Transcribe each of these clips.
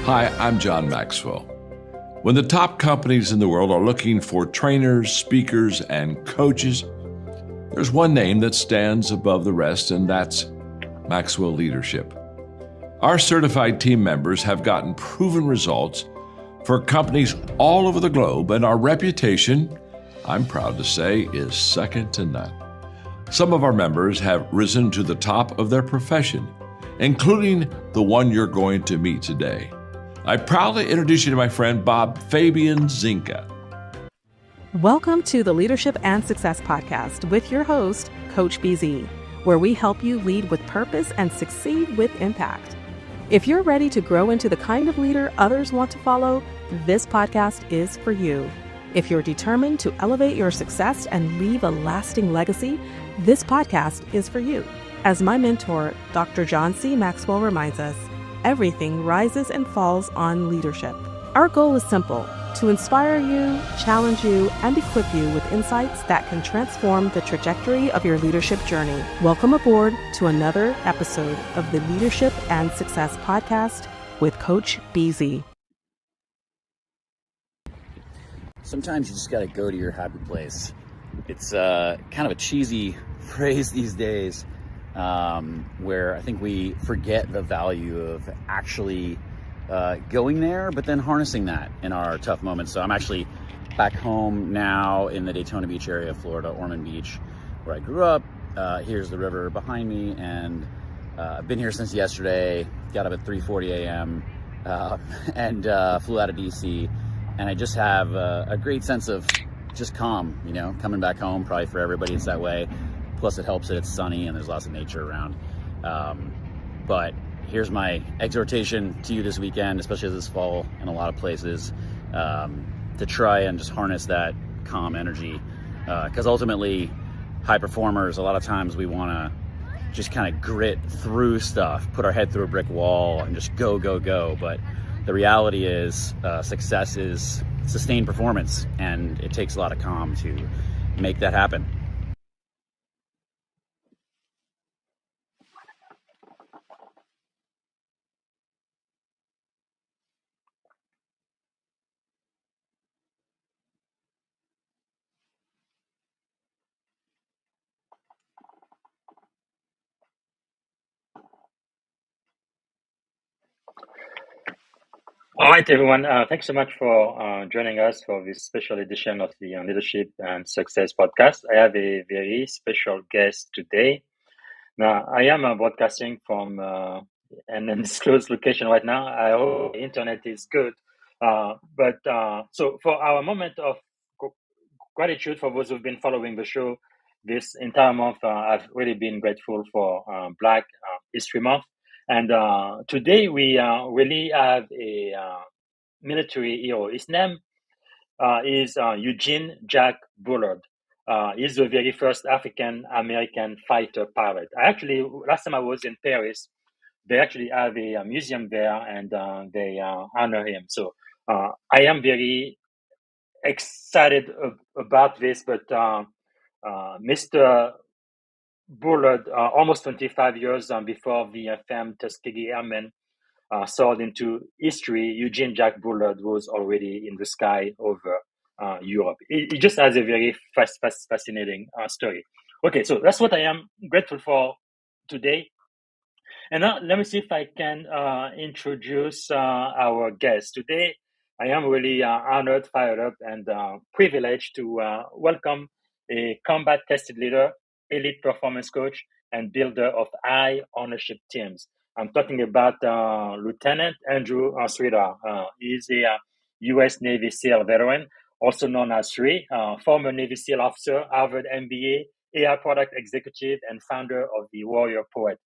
Hi, I'm John Maxwell. When the top companies in the world are looking for trainers, speakers, and coaches, there's one name that stands above the rest, and that's Maxwell Leadership. Our certified team members have gotten proven results for companies all over the globe, and our reputation, I'm proud to say, is second to none. Some of our members have risen to the top of their profession, including the one you're going to meet today. I proudly introduce you to my friend Bob Fabian Zinka. Welcome to the Leadership and Success Podcast with your host, Coach BZ, where we help you lead with purpose and succeed with impact. If you're ready to grow into the kind of leader others want to follow, this podcast is for you. If you're determined to elevate your success and leave a lasting legacy, this podcast is for you. As my mentor, Dr. John C. Maxwell reminds us, everything rises and falls on leadership. Our goal is simple: to inspire you, challenge you, and equip you with insights that can transform the trajectory of your leadership journey. Welcome aboard to another episode of the Leadership and Success Podcast with Coach BZ. Sometimes you just got to go to your happy place. It's kind of a cheesy phrase these days, where I think we forget the value of actually going there, but then harnessing that in our tough moments. So I'm actually back home now in the Daytona Beach area of Florida, Ormond Beach, where I grew up. Here's the river behind me, and I've been here since yesterday. Got up at 3:40 a.m. And flew out of DC, and I just have a great sense of just calm, coming back home. Probably for everybody it's that way. Plus it helps that it's sunny and there's lots of nature around. But here's my exhortation to you this weekend, especially this fall in a lot of places, to try and just harness that calm energy. Because ultimately, high performers, a lot of times we want to just kind of grit through stuff, put our head through a brick wall and just go. But the reality is success is sustained performance, and it takes a lot of calm to make that happen. All right, everyone. Thanks so much for joining us for this special edition of the Leadership and Success Podcast. I have a very special guest today. Now, I am broadcasting from an undisclosed location right now. I hope the internet is good. So for our moment of gratitude for those who've been following the show this entire month, I've really been grateful for Black History Month. And today we really have a military hero. His name is Eugene Jack Bullard. He's the very first African-American fighter pilot. Last time I was in Paris, they actually have a museum there, and they honor him. So I am very excited about this, but Mr. Bullard, almost 25 years before the famed Tuskegee Airmen soared into history, Eugene Jack Bullard was already in the sky over Europe. It just has a very fascinating story. Okay, so that's what I am grateful for today. And now let me see if I can introduce our guest. Today, I am really honored, fired up, and privileged to welcome a combat-tested leader, elite performance coach, and builder of high ownership teams. I'm talking about Lieutenant Andrew Sridhar. He's a U.S. Navy SEAL veteran, also known as Sri, former Navy SEAL officer, Harvard MBA, AI product executive, and founder of the Warrior Poet.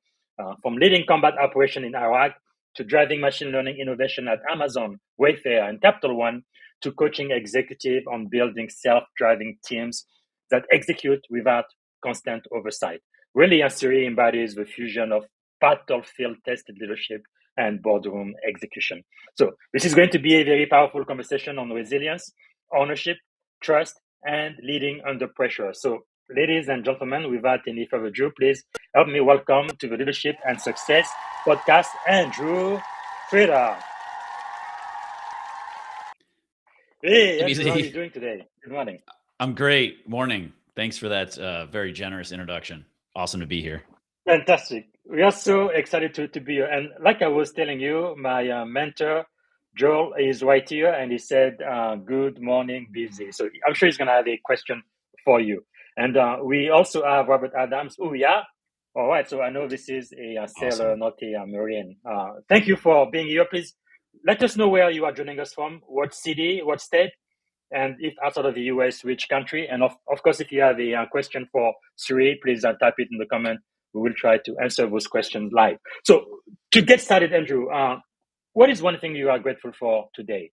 From leading combat operation in Iraq to driving machine learning innovation at Amazon, Wayfair, and Capital One, to coaching executive on building self-driving teams that execute without constant oversight. Really, Sri embodies the fusion of battlefield-tested leadership and boardroom execution. So this is going to be a very powerful conversation on resilience, ownership, trust, and leading under pressure. So ladies and gentlemen, without any further ado, please help me welcome to the Leadership and Success Podcast, Andrew Sridhar. Hey, Hey, Andrew, how are you BZ. doing today? Good morning. I'm great. Morning. Thanks for that very generous introduction. Awesome to be here. Fantastic. We are so excited to be here. And like I was telling you, my mentor, Joel, is right here and he said, good morning, busy. So I'm sure he's going to have a question for you. And we also have Robert Adams. Oh, yeah. All right. So I know this is a sailor, Awesome. not a Marine. Thank you for being here. Please let us know where you are joining us from, what city, what state, and if outside of the US, which country. And of course, if you have a question for Sri, please type it in the comment. We will try to answer those questions live. So to get started, Andrew, what is one thing you are grateful for today?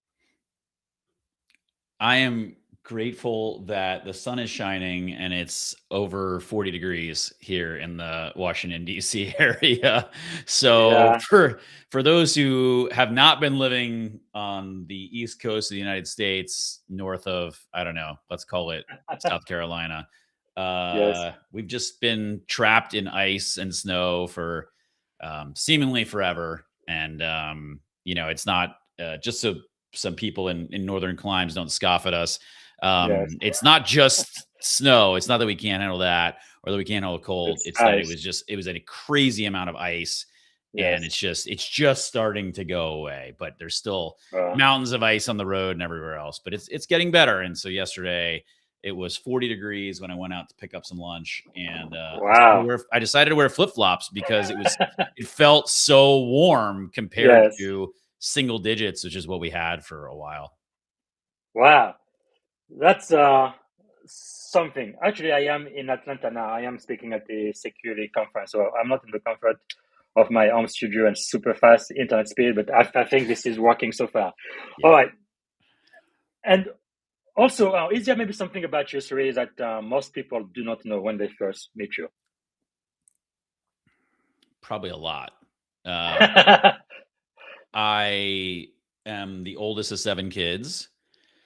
I am grateful that the sun is shining and it's over 40 degrees here in the Washington D.C. area. So Yeah, for those who have not been living on the East Coast of the United States, north of, I don't know, let's call it South Carolina, yes, we've just been trapped in ice and snow for seemingly forever. And it's not just so some people in northern climes don't scoff at us. yes, It's not just snow. It's not that we can't handle that or that we can't handle cold. it's It's that ice. it was a crazy amount of ice, and Yes, it's just starting to go away. But there's still uh, mountains of ice on the road and everywhere else. But it's getting better. And so yesterday it was 40 degrees when I went out to pick up some lunch, and wow. I decided to wear flip flops because it felt so warm compared Yes, to single digits, which is what we had for a while. wow. That's something. Actually, I am in Atlanta now. I am speaking at the security conference, so I'm not in the comfort of my home studio and super fast internet speed, but I think this is working so far. All Yeah, right. And also, is there maybe something about you, Sri, that most people do not know when they first meet you? probably a lot. I am the oldest of 7 kids,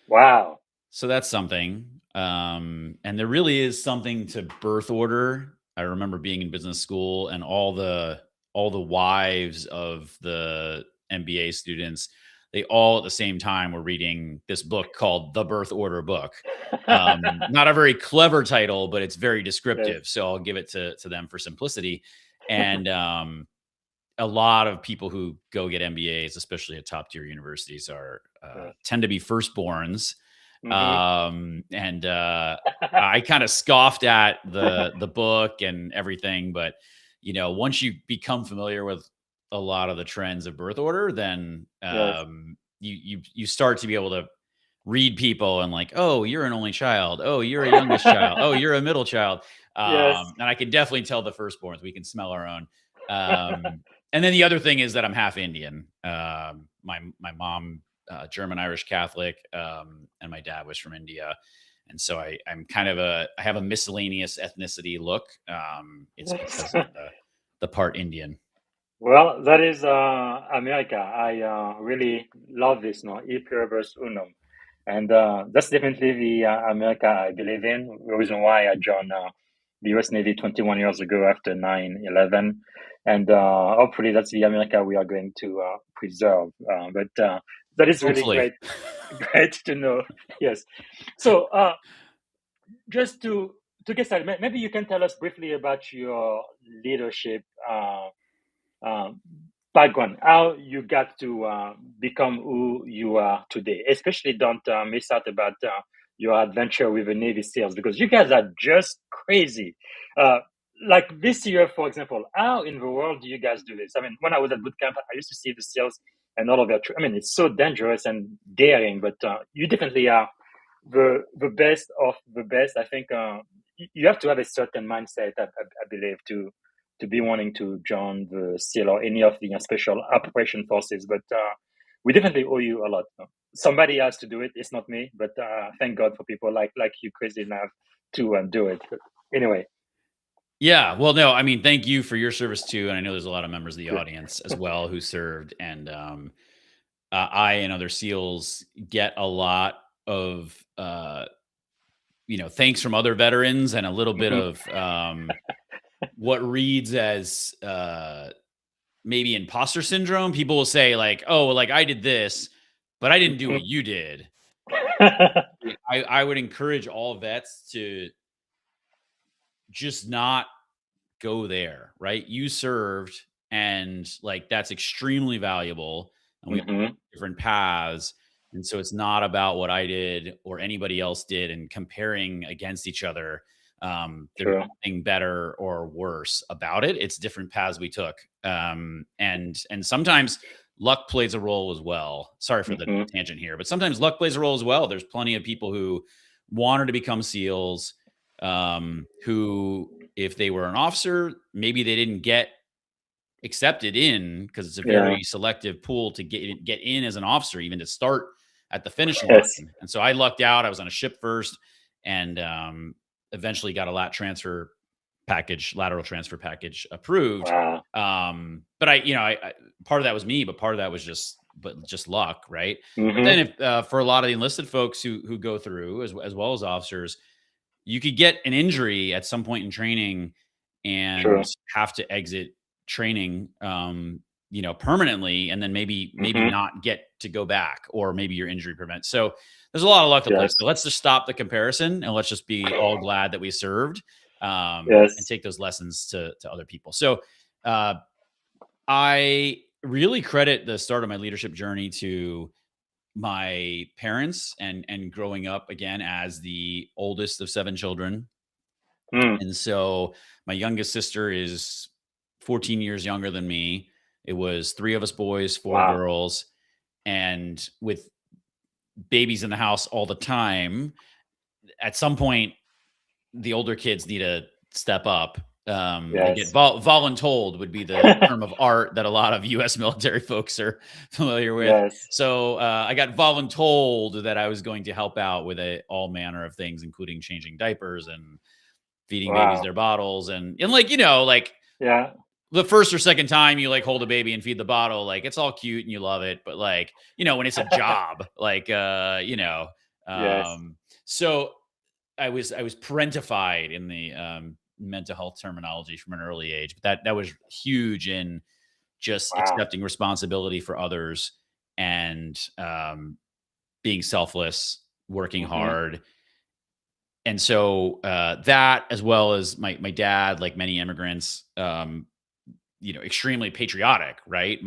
Wow. so that's something. And there really is something to birth order. I remember being in business school and all the wives of the MBA students, they all at the same time were reading this book called The Birth Order Book. Not a very clever title, but it's very Yes. descriptive. So I'll give it to them for simplicity. And a lot of people who go get MBAs, especially at top tier universities, are Yes. tend to be firstborns. Hmm. And I kind of scoffed at the book and everything, but once you become familiar with a lot of the trends of birth order, then Yes. you start to be able to read people and like, oh, you're an only child, oh, you're a youngest child, oh, you're a middle child, Yes. and I can definitely tell the firstborns. We can smell our own. And then the other thing is that I'm half Indian. My mom, German Irish Catholic, and my dad was from India, and so I'm kind of I have a miscellaneous ethnicity look. It's because of the part Indian. Well, that is America. I really love this, no? E pluribus unum. And that's definitely the America I believe in. The reason why I joined the US Navy 21 years ago after 9/11. And hopefully that's the America we are going to preserve. But that is really Hopefully. great, great to know. Yes. So just to get started, maybe you can tell us briefly about your leadership um, background, how you got to become who you are today. Especially don't miss out about your adventure with the Navy SEALs because you guys are just crazy. Uh, like this year, for example, how in the world do you guys do this? I mean, when I was at boot camp, I used to see the SEALs and all of their. I mean, it's so dangerous and daring, but you definitely are the best of the best. I think you have to have a certain mindset, I believe, to be wanting to join the SEAL or any of the special operation forces. But we definitely owe you a lot. No? Somebody has to do it. It's not me, but thank God for people like you, crazy enough to do it. But anyway, Yeah, well, no, I mean, thank you for your service too, and I know there's a lot of members of the audience as well who served, and I and other SEALs get a lot of thanks from other veterans and a little bit Mhm. of what reads as maybe imposter syndrome. People will say like, "Oh, like I did this, but I didn't do what you did." I would encourage all vets to just not go there, right? You served, and like that's extremely valuable. And we Hmm. have different paths. And so it's not about what I did or anybody else did and comparing against each other. There's True. nothing better or worse about it. It's different paths we took. And sometimes luck plays a role as well. Sorry for the Hmm. tangent here, but sometimes luck plays a role as well. There's plenty of people who wanted to become SEALs, who, if they were an officer, maybe they didn't get accepted in because it's a Yeah. very selective pool to get in as an officer, even to start at the finish Yes. line. And so I lucked out. I was on a ship first, and eventually got a lateral transfer package approved. Wow. But I part of that was me, but part of that was just luck, right? But Hmm. then if for a lot of the enlisted folks who go through as well as officers, you could get an injury at some point in training and True. have to exit training, permanently, and then maybe Hmm. not get to go back, or maybe your injury prevents. So there's a lot of luck to play. Yes. So let's just stop the comparison and let's just be all glad that we served, and Yes. take those lessons to other people. So uh, I really credit the start of my leadership journey to my parents, and growing up again as the oldest of 7 children. Mm. And so my youngest sister is 14 years younger than me. It was 3 of us boys, 4 Wow. girls, and with babies in the house all the time, at some point the older kids need to step up, and get Yes. voluntold would be the term of art that a lot of U.S. military folks are familiar with. Yes. So I got voluntold that I was going to help out with all manner of things, including changing diapers and feeding babies Wow. their bottles, and like Yeah. the first or second time you like hold a baby and feed the bottle, like it's all cute and you love it, but like, when it's a job, like, Yes. so I was parentified in the mental health terminology from an early age, but that was huge in just Wow. accepting responsibility for others, and being selfless, working Hmm. hard. And so that, as well as my dad, like many immigrants, extremely patriotic, right?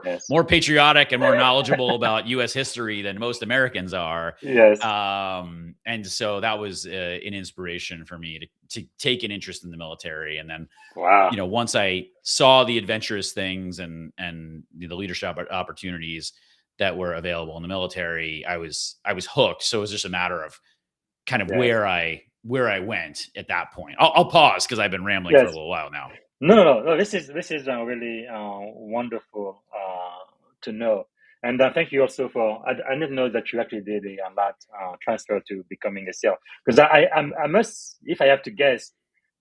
Yes. More patriotic and more knowledgeable about U.S. history than most Americans are. Yes. And so that was an inspiration for me to take an interest in the military. And then, Wow. once I saw the adventurous things and the leadership opportunities that were available in the military, I was hooked. So it was just a matter of kind of Yes. where I went at that point. I'll pause because I've been rambling for a Yes. little while now. No, no, no. No, this is really wonderful to know, and thank you also for. I didn't know that you actually did a lot transfer to becoming a SEAL, because I must, if I have to guess,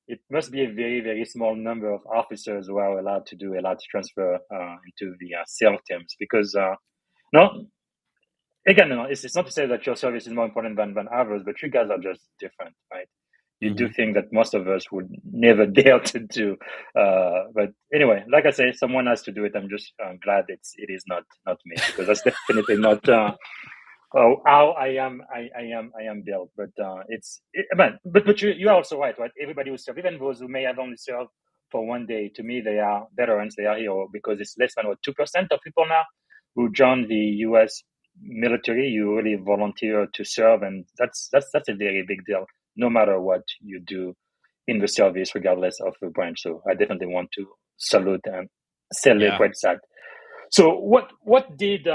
it must be a very very small number of officers who are allowed to do a lot transfer into the SEAL teams, because no, again, no, it's not to say that your service is more important than others, but you guys are just different, right? You do Mhm. things that most of us would never dare to do. But anyway, like I say, someone has to do it. I'm just glad it is not me, because that's definitely not how I am built. But but you are also right, right? Everybody who serve, even those who may have only served for one day, to me they are veterans. They are heroes, because it's less than what 2% of people now who join the U.S. military. You really volunteer to serve, and that's a very big deal, no matter what you do in the service, regardless of the branch. So I definitely want to salute and Yeah. celebrate that. So what did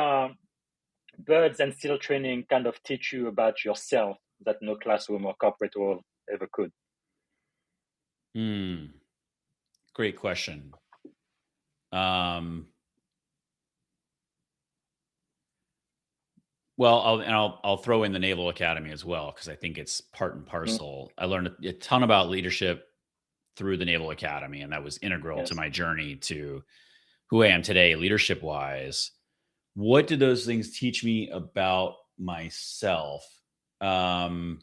birds and SEAL training kind of teach you about yourself that no classroom or corporate world ever could? Hmm. Great question. Um, well, I'll throw in the Naval Academy as well, because I think it's part and Mm. parcel. I learned a ton about leadership through the Naval Academy, and that was integral to Yes. my journey to who I am today, leadership wise. What did those things teach me about myself? Um,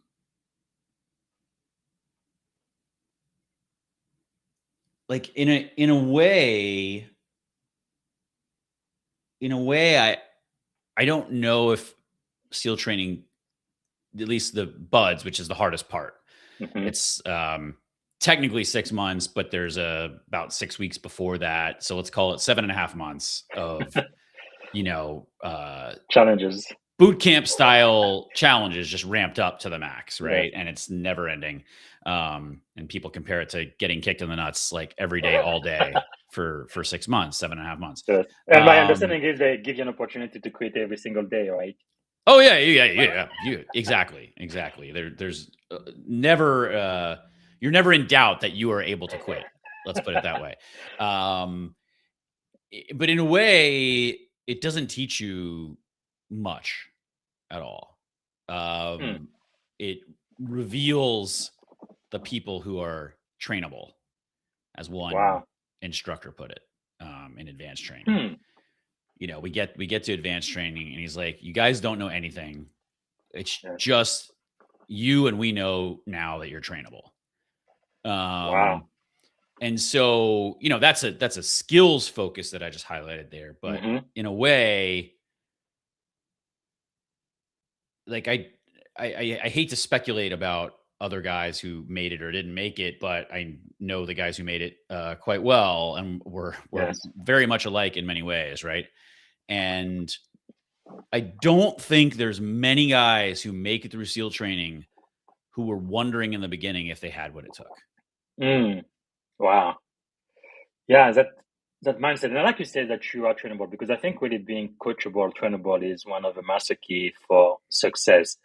like in a way, I don't know if SEAL training at least the buds, which is the hardest part. Mm-hmm. It's technically 6 months, but there's about 6 weeks before that. So let's call it 7.5 months of, Challenges. boot camp style challenges just ramped up to the max, right? Yes. And it's never ending. And people compare it to getting kicked in the nuts like every day, all day for 6 months, 7.5 months. Yes. And my understanding is they give you an opportunity to quit every single day, right? Oh yeah. Exactly. There's never, you're never in doubt that you are able to quit. Let's put it that way. But in a way, it doesn't teach you much at all. It reveals the people who are trainable, as one Wow. instructor put it, in advanced training. Hmm. We get to advanced training, and he's like, "You guys don't know anything. It's Yes. just you, and we know now that you're trainable." Wow. And so, that's a skills focus that I just highlighted there. But Mm-hmm. in a way, like I hate to speculate about other guys who made it or didn't make it, but I know the guys who made it quite well, and we're Yes. very much alike in many ways, right? And I don't think there's many guys who make it through SEAL training who were wondering in the beginning if they had what it took. Wow. Yeah, that mindset. And I like you said that you are trainable, because I think really being coachable, trainable is one of the master key for success.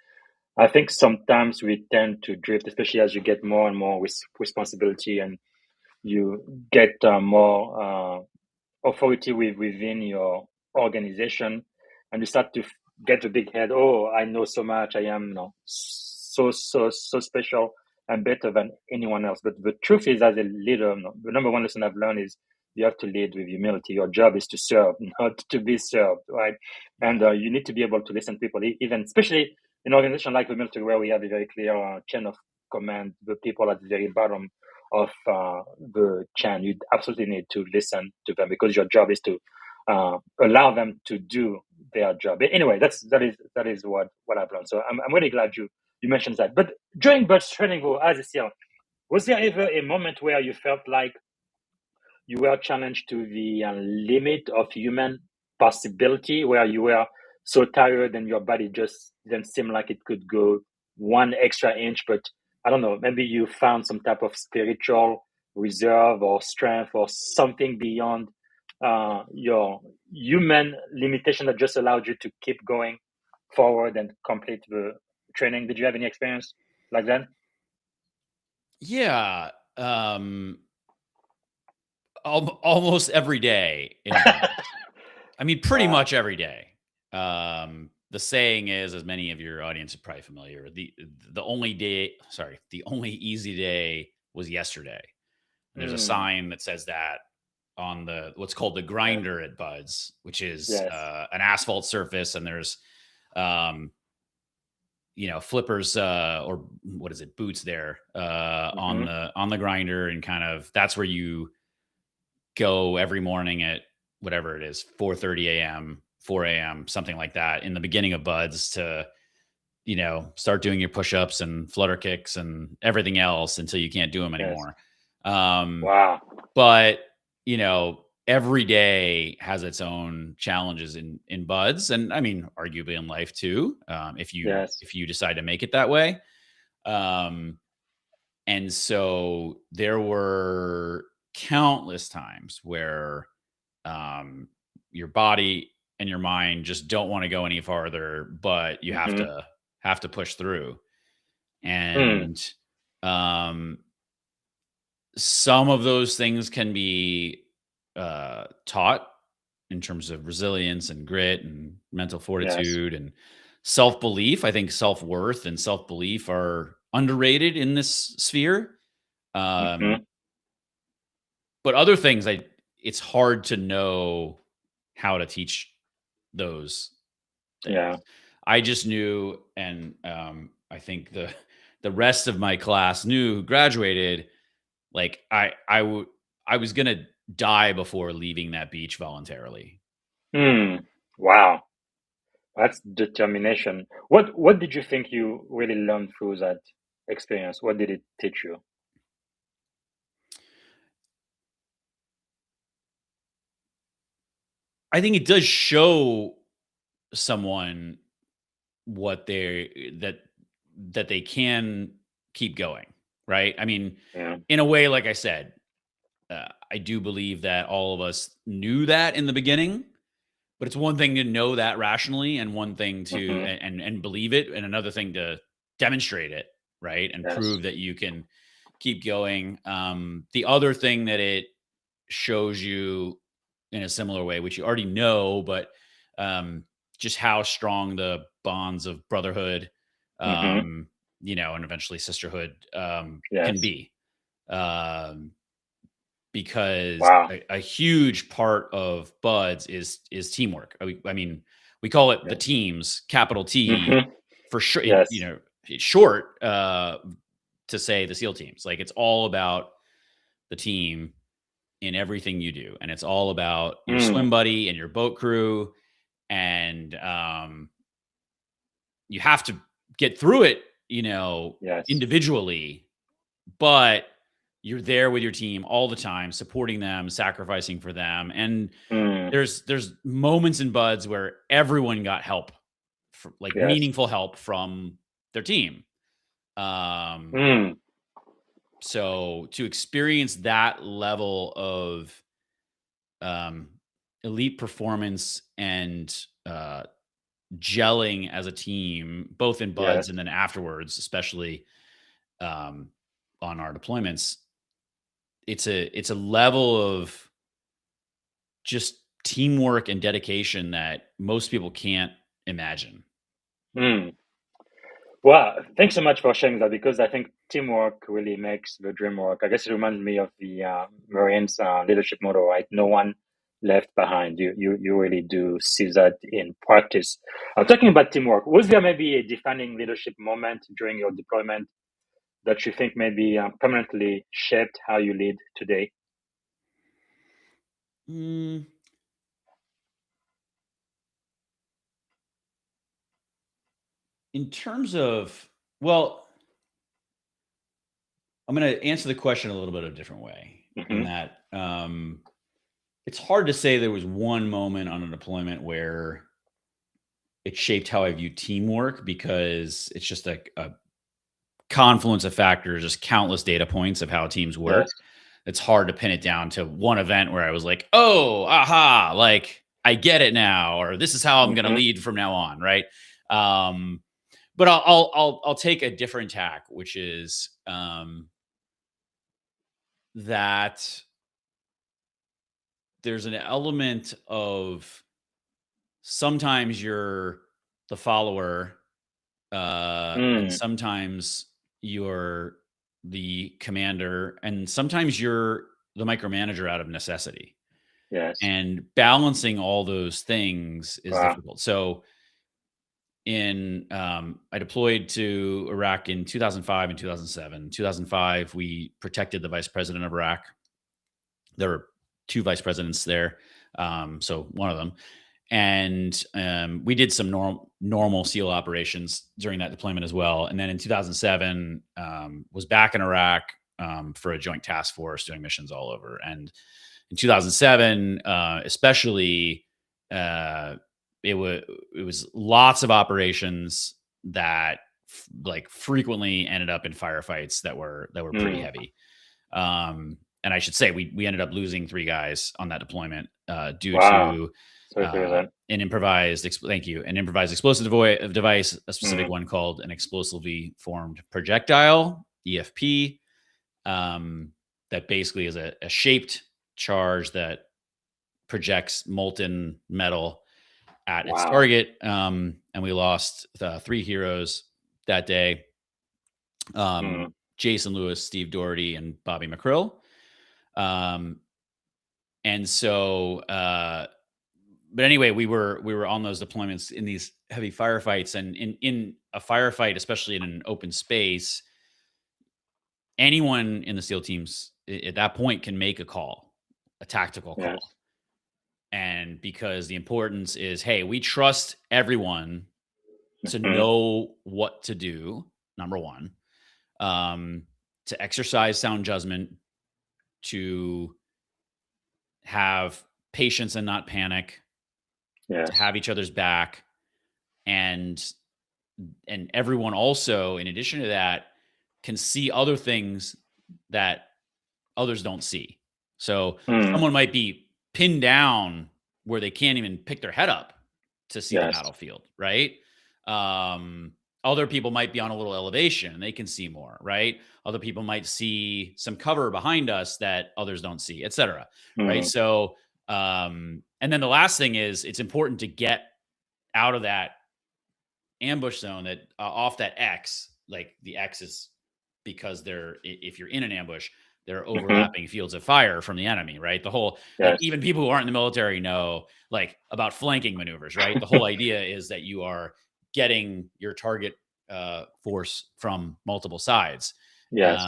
I think sometimes we tend to drift, especially as you get more and more with responsibility, and you get more authority within your organization, and you start to get a big head. Oh, I know so much. I am, so special. I'm better than anyone else. But the truth is, as a leader, the number one lesson I've learned is you have to lead with humility. Your job is to serve, not to be served, right? And you need to be able to listen to people, even especially in an organization like the military, where we have a very clear chain of command. The people at the very bottom of the chain, you absolutely need to listen to them, because your job is to allow them to do their job. Anyway, that is what I've learned. So I'm really glad you mentioned that. But during Bud's training, though, as a SEAL, was there ever a moment where you felt like you were challenged to the limit of human possibility, where you were so tired and your body just didn't seem like it could go one extra inch, but I don't know, maybe you found some type of spiritual reserve or strength or something beyond your human limitation that just allowed you to keep going forward and complete the training? Did you have any experience like that? Yeah. Almost every day in buds. I mean, pretty Wow. much every day. The saying is, as many of your audience are probably familiar, the only easy day was yesterday. And there's a sign that says that on what's called the grinder at Buds, which is Yes. an asphalt surface, and there's flippers, or what is it, boots there on the grinder, and kind of that's where you go every morning at whatever it is, 4:30 a.m., 4 a.m., something like that, in the beginning of Buds, to start doing your push-ups and flutter kicks and everything else until you can't do them anymore. Wow. But every day has its own challenges in Buds, and I mean, arguably in life too, if you decide to make it that way. And so there were countless times where your body and your mind just don't want to go any farther, but you have to push through. And some of those things can be taught in terms of resilience and grit and mental fortitude and self-belief. I think self-worth and self-belief are underrated in this sphere. But other things, it's hard to know how to teach those things. Yeah. I just knew, and I think the rest of my class knew, who graduated, like I was gonna die before leaving that beach voluntarily. Wow. That's determination. What did you think you really learned through that experience? What did it teach you? I think it does show someone what they that they can keep going, right? I mean, Yeah. in a way, like I said, I do believe that all of us knew that in the beginning, but it's one thing to know that rationally, and one thing to Mm-hmm. and believe it, and another thing to demonstrate it, right, and Yes. prove that you can keep going. The other thing that it shows you in a similar way, which you already know, but um, just how strong the bonds of brotherhood, Mm-hmm. um, and eventually sisterhood can Yes. be. Um, because Wow. a huge part of buds is teamwork. I mean, we call it the Yes. teams, capital T, Mm-hmm. for sure. Yes. It's short to say the SEAL teams. Like, it's all about the team in everything you do, and it's all about your Mm. swim buddy and your boat crew, and you have to get through it, Yes. individually, but you're there with your team all the time, supporting them, sacrificing for them. And Mm. there's moments in buds where everyone got help, like Yes. meaningful help from their team. Um, Mm. so to experience that level of um, elite performance and gelling as a team, both in buds Yes. and then afterwards, especially um, on our deployments, it's a level of just teamwork and dedication that most people can't imagine. Mm. Well, thanks so much for sharing that because I think teamwork really makes the dream work. I guess it reminds me of the Marines leadership motto, right? No one left behind. You really do see that in practice. Talking about teamwork, was there maybe a defining leadership moment during your deployment that you think maybe permanently shaped how you lead today? Mm, in terms of, well, I'm going to answer the question a little bit of a different way, in Hmm. that it's hard to say there was one moment on a deployment where it shaped how I view teamwork, because it's just a confluence of factors, just countless data points of how teams Yes. work. It's hard to pin it down to one event where I was like, "Oh, aha, like I get it now," or "This is how I'm going to Hmm. lead from now on," right? Um, but I'll take a different tack, which is that there's an element of sometimes you're the follower, and Mm. sometimes you're the commander, and sometimes you're the micromanager out of necessity. Yes. And balancing all those things is Wow. difficult. So I deployed to Iraq in 2005 and 2007. 2005, we protected the vice president of Iraq. There were two vice presidents there, so one of them. And we did some normal SEAL operations during that deployment as well. And then in 2007, was back in Iraq for a joint task force doing missions all over. And in 2007, especially, uh, it was lots of operations that like frequently ended up in firefights that were pretty Mm. heavy. And I should say we ended up losing three guys on that deployment due Wow. to Sorry to hear that. thank you, an improvised explosive device, a specific Mm. one called an explosively formed projectile, EFP, that basically is a shaped charge that projects molten metal at its Wow. target. And we lost three heroes that day: Mm. Jason Lewis, Steve Doherty, and Bobby McCrill. Um, and so, but anyway, we were on those deployments in these heavy firefights, and in a firefight, especially in an open space, anyone in the SEAL teams at that point can make a call, a tactical Yes. call. And because the importance is, hey, we trust everyone to know what to do, number one, to exercise sound judgment, to have patience and not panic, to Yes. have each other's back, and everyone also, in addition to that, can see other things that others don't see. So Mm. someone might be pinned down where they can't even pick their head up to see the Yes. battlefield, right? Other people might be on a little elevation and they can see more, right? Other people might see some cover behind us that others don't see, etc. Right? Mm. So, and then the last thing is it's important to get out of that ambush zone, that off that X. Like the X is because if you're in an ambush, there are overlapping fields of fire from the enemy, right? The whole, like, Yes. even people who aren't in the military know, like, about flanking maneuvers, right? The whole idea is that you are getting your target force from multiple sides. Yes.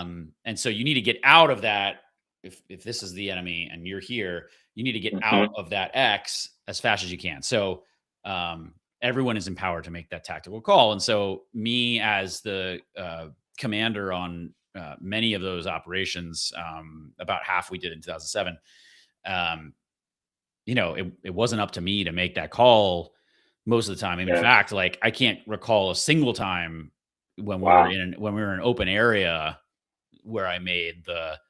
And so you need to get out of that. If this is the enemy and you're here, you need to get out of that X as fast as you can. So everyone is empowered to make that tactical call. And so me as the commander on many of those operations, about half we did in 2007, it wasn't up to me to make that call most of the time. And in Yes. fact, like, I can't recall a single time when we Wow. were in an open area where I made the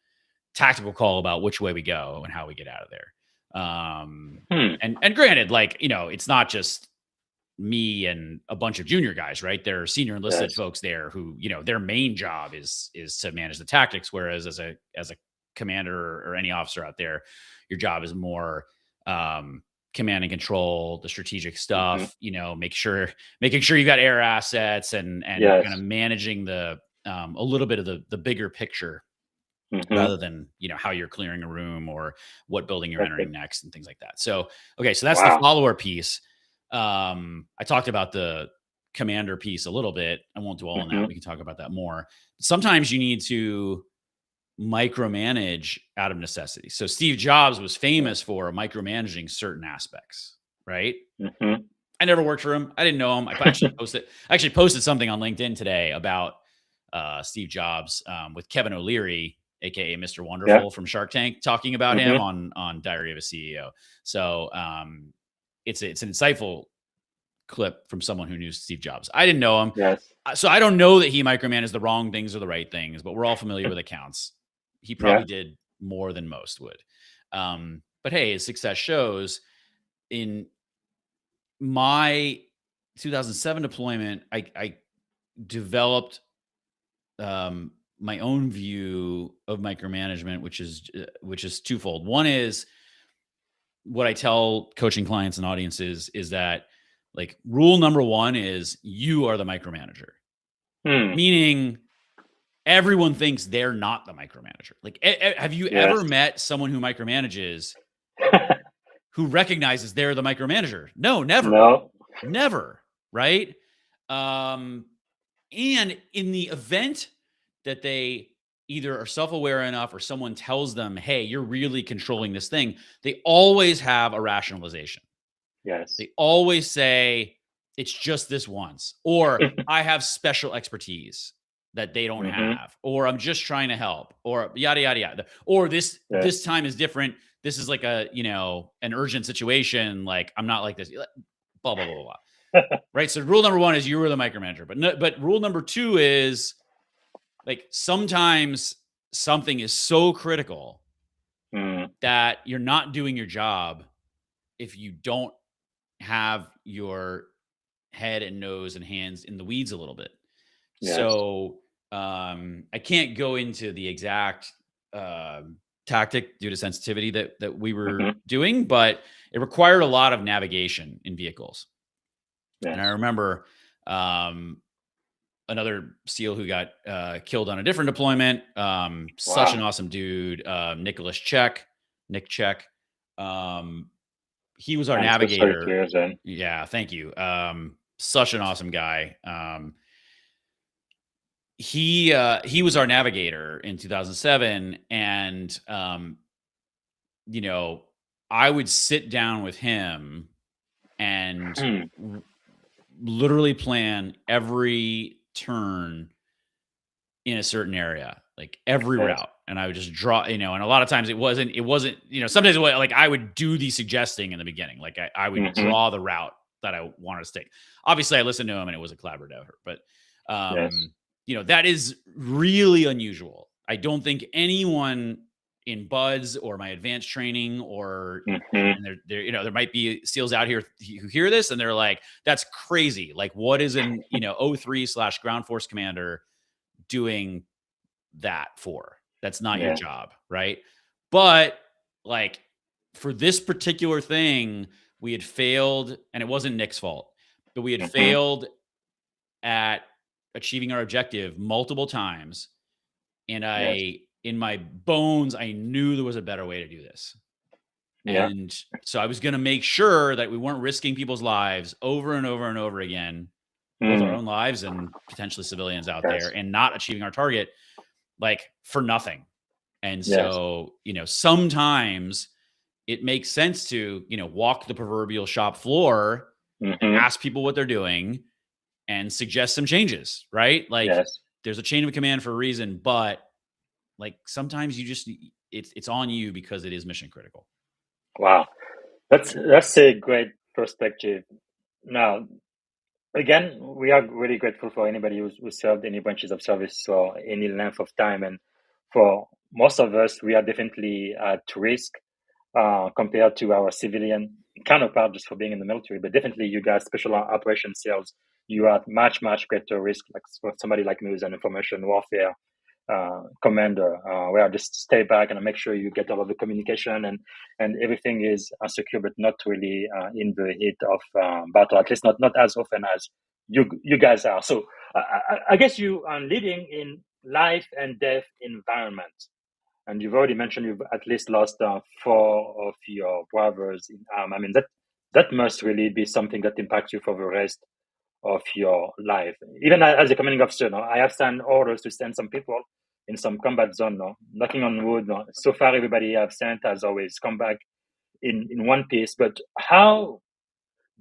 tactical call about which way we go and how we get out of there. And granted, like, it's not just me and a bunch of junior guys, right? There are senior enlisted Yes. folks there who, their main job is to manage the tactics. Whereas as a commander or any officer out there, your job is more command and control, the strategic stuff, making sure you got air assets and Yes. kind of managing the a little bit of the bigger picture, rather than, how you're clearing a room or what building you're entering next and things like that. So, okay. So that's the follower piece. I talked about the commander piece a little bit. I won't dwell on that. We can talk about that more. Sometimes you need to micromanage out of necessity. So Steve Jobs was famous for micromanaging certain aspects, right? I never worked for him. I didn't know him. I actually posted something on LinkedIn today about Steve Jobs with Kevin O'Leary, aka Mr. Wonderful from Shark Tank, talking about him on Diary of a CEO. So it's an insightful clip from someone who knew Steve Jobs. I didn't know him. Yes. So I don't know that he micromanaged the wrong things or the right things, but we're all familiar with accounts. He probably did more than most would. But hey, his success shows. In my 2007 deployment, I developed my own view of micromanagement, which is twofold. One is what I tell coaching clients and audiences is that, like, rule number one is you are the micromanager, meaning everyone thinks they're not the micromanager. Like, have you ever met someone who micromanages who recognizes they're the micromanager? No, never. No. Never. Right. And in the event that they either are self-aware enough or someone tells them, hey, you're really controlling this thing, they always have a rationalization. Yes. They always say, it's just this once, or I have special expertise that they don't have, or I'm just trying to help, or yada, yada, yada. Or this time is different. This is like an urgent situation. Like, I'm not like this, blah, blah, blah, blah. Right. So rule number one is you were the micromanager, but rule number two is, like, sometimes something is so critical that you're not doing your job if you don't have your head and nose and hands in the weeds a little bit. Yes. So I can't go into the exact tactic due to sensitivity that we were doing, but it required a lot of navigation in vehicles. Yes. And I remember another SEAL who got killed on a different deployment. Such an awesome dude, Nick Check. He was our navigator. Yeah, thank you. Such an awesome guy. He was our navigator in 2007, and I would sit down with him and Mm. literally plan every turn in a certain area, like every Yes. route. And I would just draw, and a lot of times it wasn't, sometimes it was like I would do the suggesting in the beginning. Like I would Hmm. draw the route that I wanted to take. Obviously I listened to him and it was a collaborative effort, but, Yes. that is really unusual. I don't think anyone in buds or my advanced training or, Hmm. and there might be SEALs out here who hear this and they're like, that's crazy. Like what is an, O3/ground force commander doing that for? That's not your Yeah. job, right? But like for this particular thing, we had failed, and it wasn't Nick's fault, but we had Hmm. failed at achieving our objective multiple times. And Yes. in my bones, I knew there was a better way to do this. Yeah. And so I was going to make sure that we weren't risking people's lives over and over and over again, both our Mm. own lives and potentially civilians out there, Yes. and not achieving our target like for nothing. And Yes. so, sometimes it makes sense to, walk the proverbial shop floor and Hmm. ask people what they're doing and suggest some changes, right? Like Yes. there's a chain of command for a reason, but like sometimes you just it's on you because it is mission critical. Wow. That's a great perspective. Now, again, we are really grateful for anybody who served any branches of service for any length of time. And for most of us, we are definitely at risk compared to our civilian counterpart just for being in the military. But definitely, you guys, special operations sales, you are at much, much greater risk. Like for somebody like me who's an information warfare commander, where I just stay back and I make sure you get all of the communication and everything is secure, but not really in the heat of battle. At least not as often as you guys are. So I guess you are living in life and death environment. And you've already mentioned you've at least lost four of your brothers in arm. I mean, that must really be something that impacts you for the rest of your life. Even as a commanding officer, no, I have signed orders to send some people in some combat zone. No, knocking on wood. No, so far everybody I've sent has always come back in one piece. But how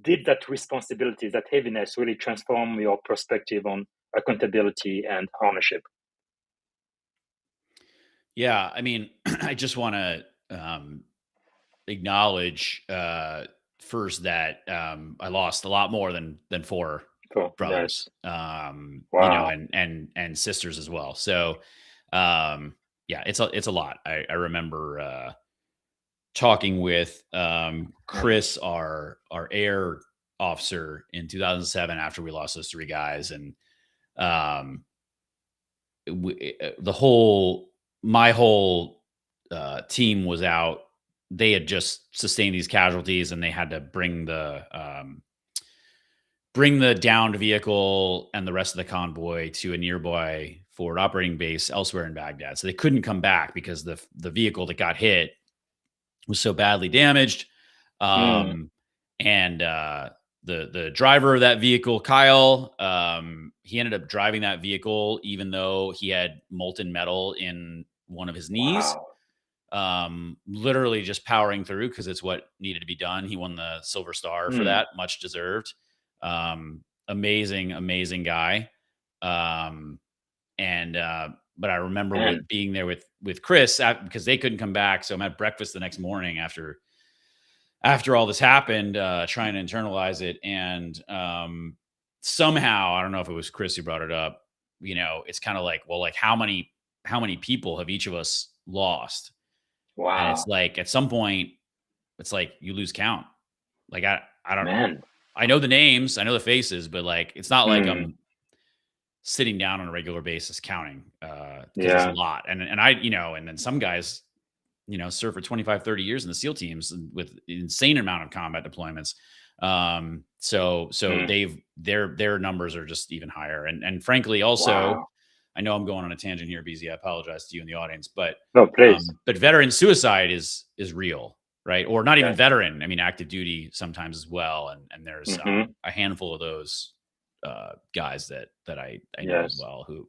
did that responsibility, that heaviness, really transform your perspective on accountability and ownership? Yeah, I mean, I just want to acknowledge first that I lost a lot more than four Cool. brothers, Yes. Wow. and sisters as well. So, yeah, it's a lot. I remember talking with Chris, our air officer, in 2007 after we lost those three guys, and um, my whole team was out. They had just sustained these casualties, and they had to bring the downed vehicle and the rest of the convoy to a nearby forward operating base elsewhere in Baghdad. So they couldn't come back because the vehicle that got hit was so badly damaged. Mm. Um, and the driver of that vehicle, Kyle, he ended up driving that vehicle even though he had molten metal in one of his knees. Wow. Literally just powering through because it's what needed to be done. He won the Silver Star for Mm. that, much deserved. Amazing guy. Um, and but I remember Man. being there with Chris because they couldn't come back. So I'm at breakfast the next morning after all this happened, trying to internalize it. And somehow, I don't know if it was Chris who brought it up, it's kind of like, well, like how many people have each of us lost? And it's Wow. like, at some point, it's like you lose count. Like, I don't, Man. I know the names, I know the faces, but like, it's not like Mm. I'm sitting down on a regular basis counting, because it's a Yeah. lot. And I, and then some guys, served for 25, 30 years in the SEAL teams with insane amount of combat deployments. So Mm. their numbers are just even higher. And frankly, also, Wow. I know I'm going on a tangent here, BZ. I apologize to you in the audience, No, please. but veteran suicide is real, right? Or not even Yes. veteran. I mean, active duty sometimes as well. And there's Mm-hmm. a handful of those guys that I know as Yes. well who Wow.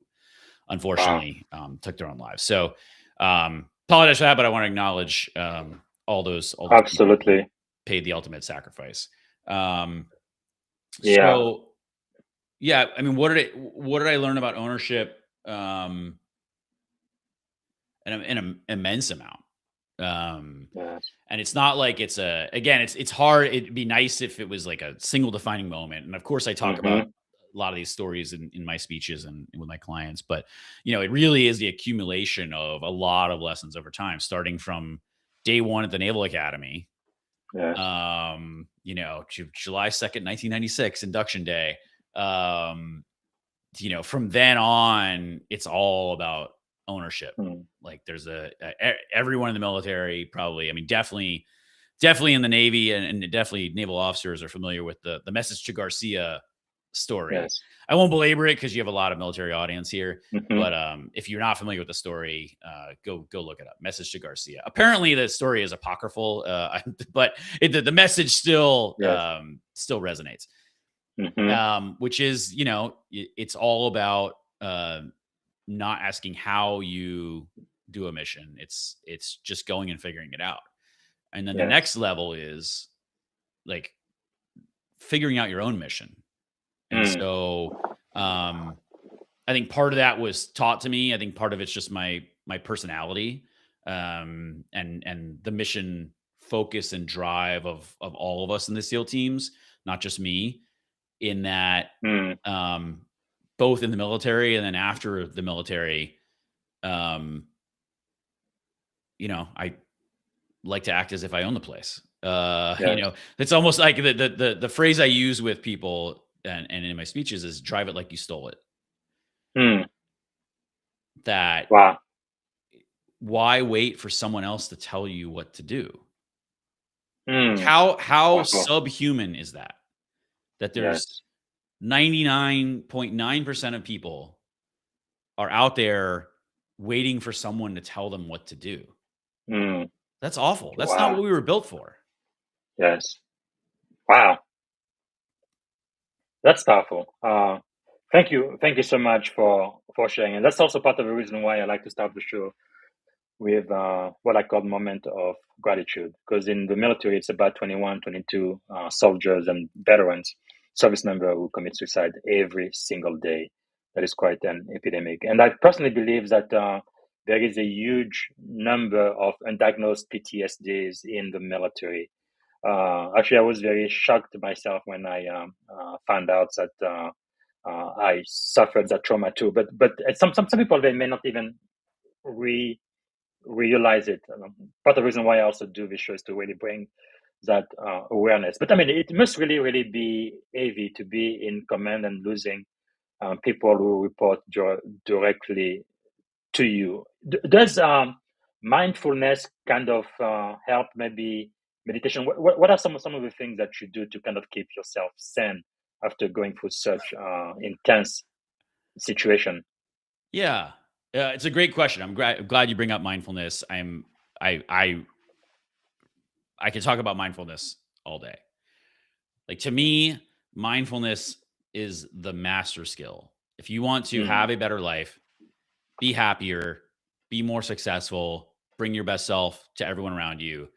unfortunately took their own lives. So apologize for that, but I want to acknowledge all those Absolutely. people paid the ultimate sacrifice. Yeah. So yeah, I mean, what did I learn about ownership? An immense amount. Yes. And it's not like it's hard. It'd be nice if it was like a single defining moment. And of course I talk about Mm-hmm. a lot of these stories in my speeches and with my clients, but it really is the accumulation of a lot of lessons over time, starting from day one at the Naval Academy, Yes. July 2nd, 1996, induction day. From then on, it's all about ownership. Mm. Like there's everyone in the military, probably, I mean, definitely in the Navy and definitely naval officers are familiar with the message to Garcia story. Yes. I won't belabor it because you have a lot of military audience here, Mm-hmm. but if you're not familiar with the story, go look it up. Message to Garcia. Apparently, the story is apocryphal, but the message still Yes. still resonates. Mm-hmm. Which is, it's all about not asking how you do a mission. It's just going and figuring it out. And then the Yes. next level is like figuring out your own mission. And so I think part of that was taught to me. I think part of it's just my personality, and the mission focus and drive of all of us in the SEAL teams, not just me, in that both in the military and then after the military, I like to act as if I own the place. Yes. It's almost like the phrase I use with people and in my speeches is drive it like you stole it. That Wow. why wait for someone else to tell you what to do? Mm. How Wow. subhuman is that? That there's 99.9% of people are out there waiting for someone to tell them what to do. That's awful. That's not what we were built for. Yes. Wow. That's powerful. Thank you. Thank you so much for sharing. And that's also part of the reason why I like to start the show with what I call moment of gratitude. Because in the military, it's about 21, 22 soldiers and veterans, service members who commit suicide every single day. That is quite an epidemic. And I personally believe that there is a huge number of undiagnosed PTSDs in the military. Actually, I was very shocked myself when I found out that I suffered that trauma too. But some people, they may not even realize it. Part of the reason why I also do this show is to really bring that awareness. But I mean, it must really be heavy to be in command and losing people who report directly to you. Does mindfulness kind of help? Maybe meditation. What are some of the things that you do to kind of keep yourself sane after going through such intense situation? Yeah. It's a great question. I'm glad you bring up mindfulness. I can talk about mindfulness all day. Like, to me, mindfulness is the master skill. If you want to have a better life, be happier, be more successful, bring your best self to everyone around you,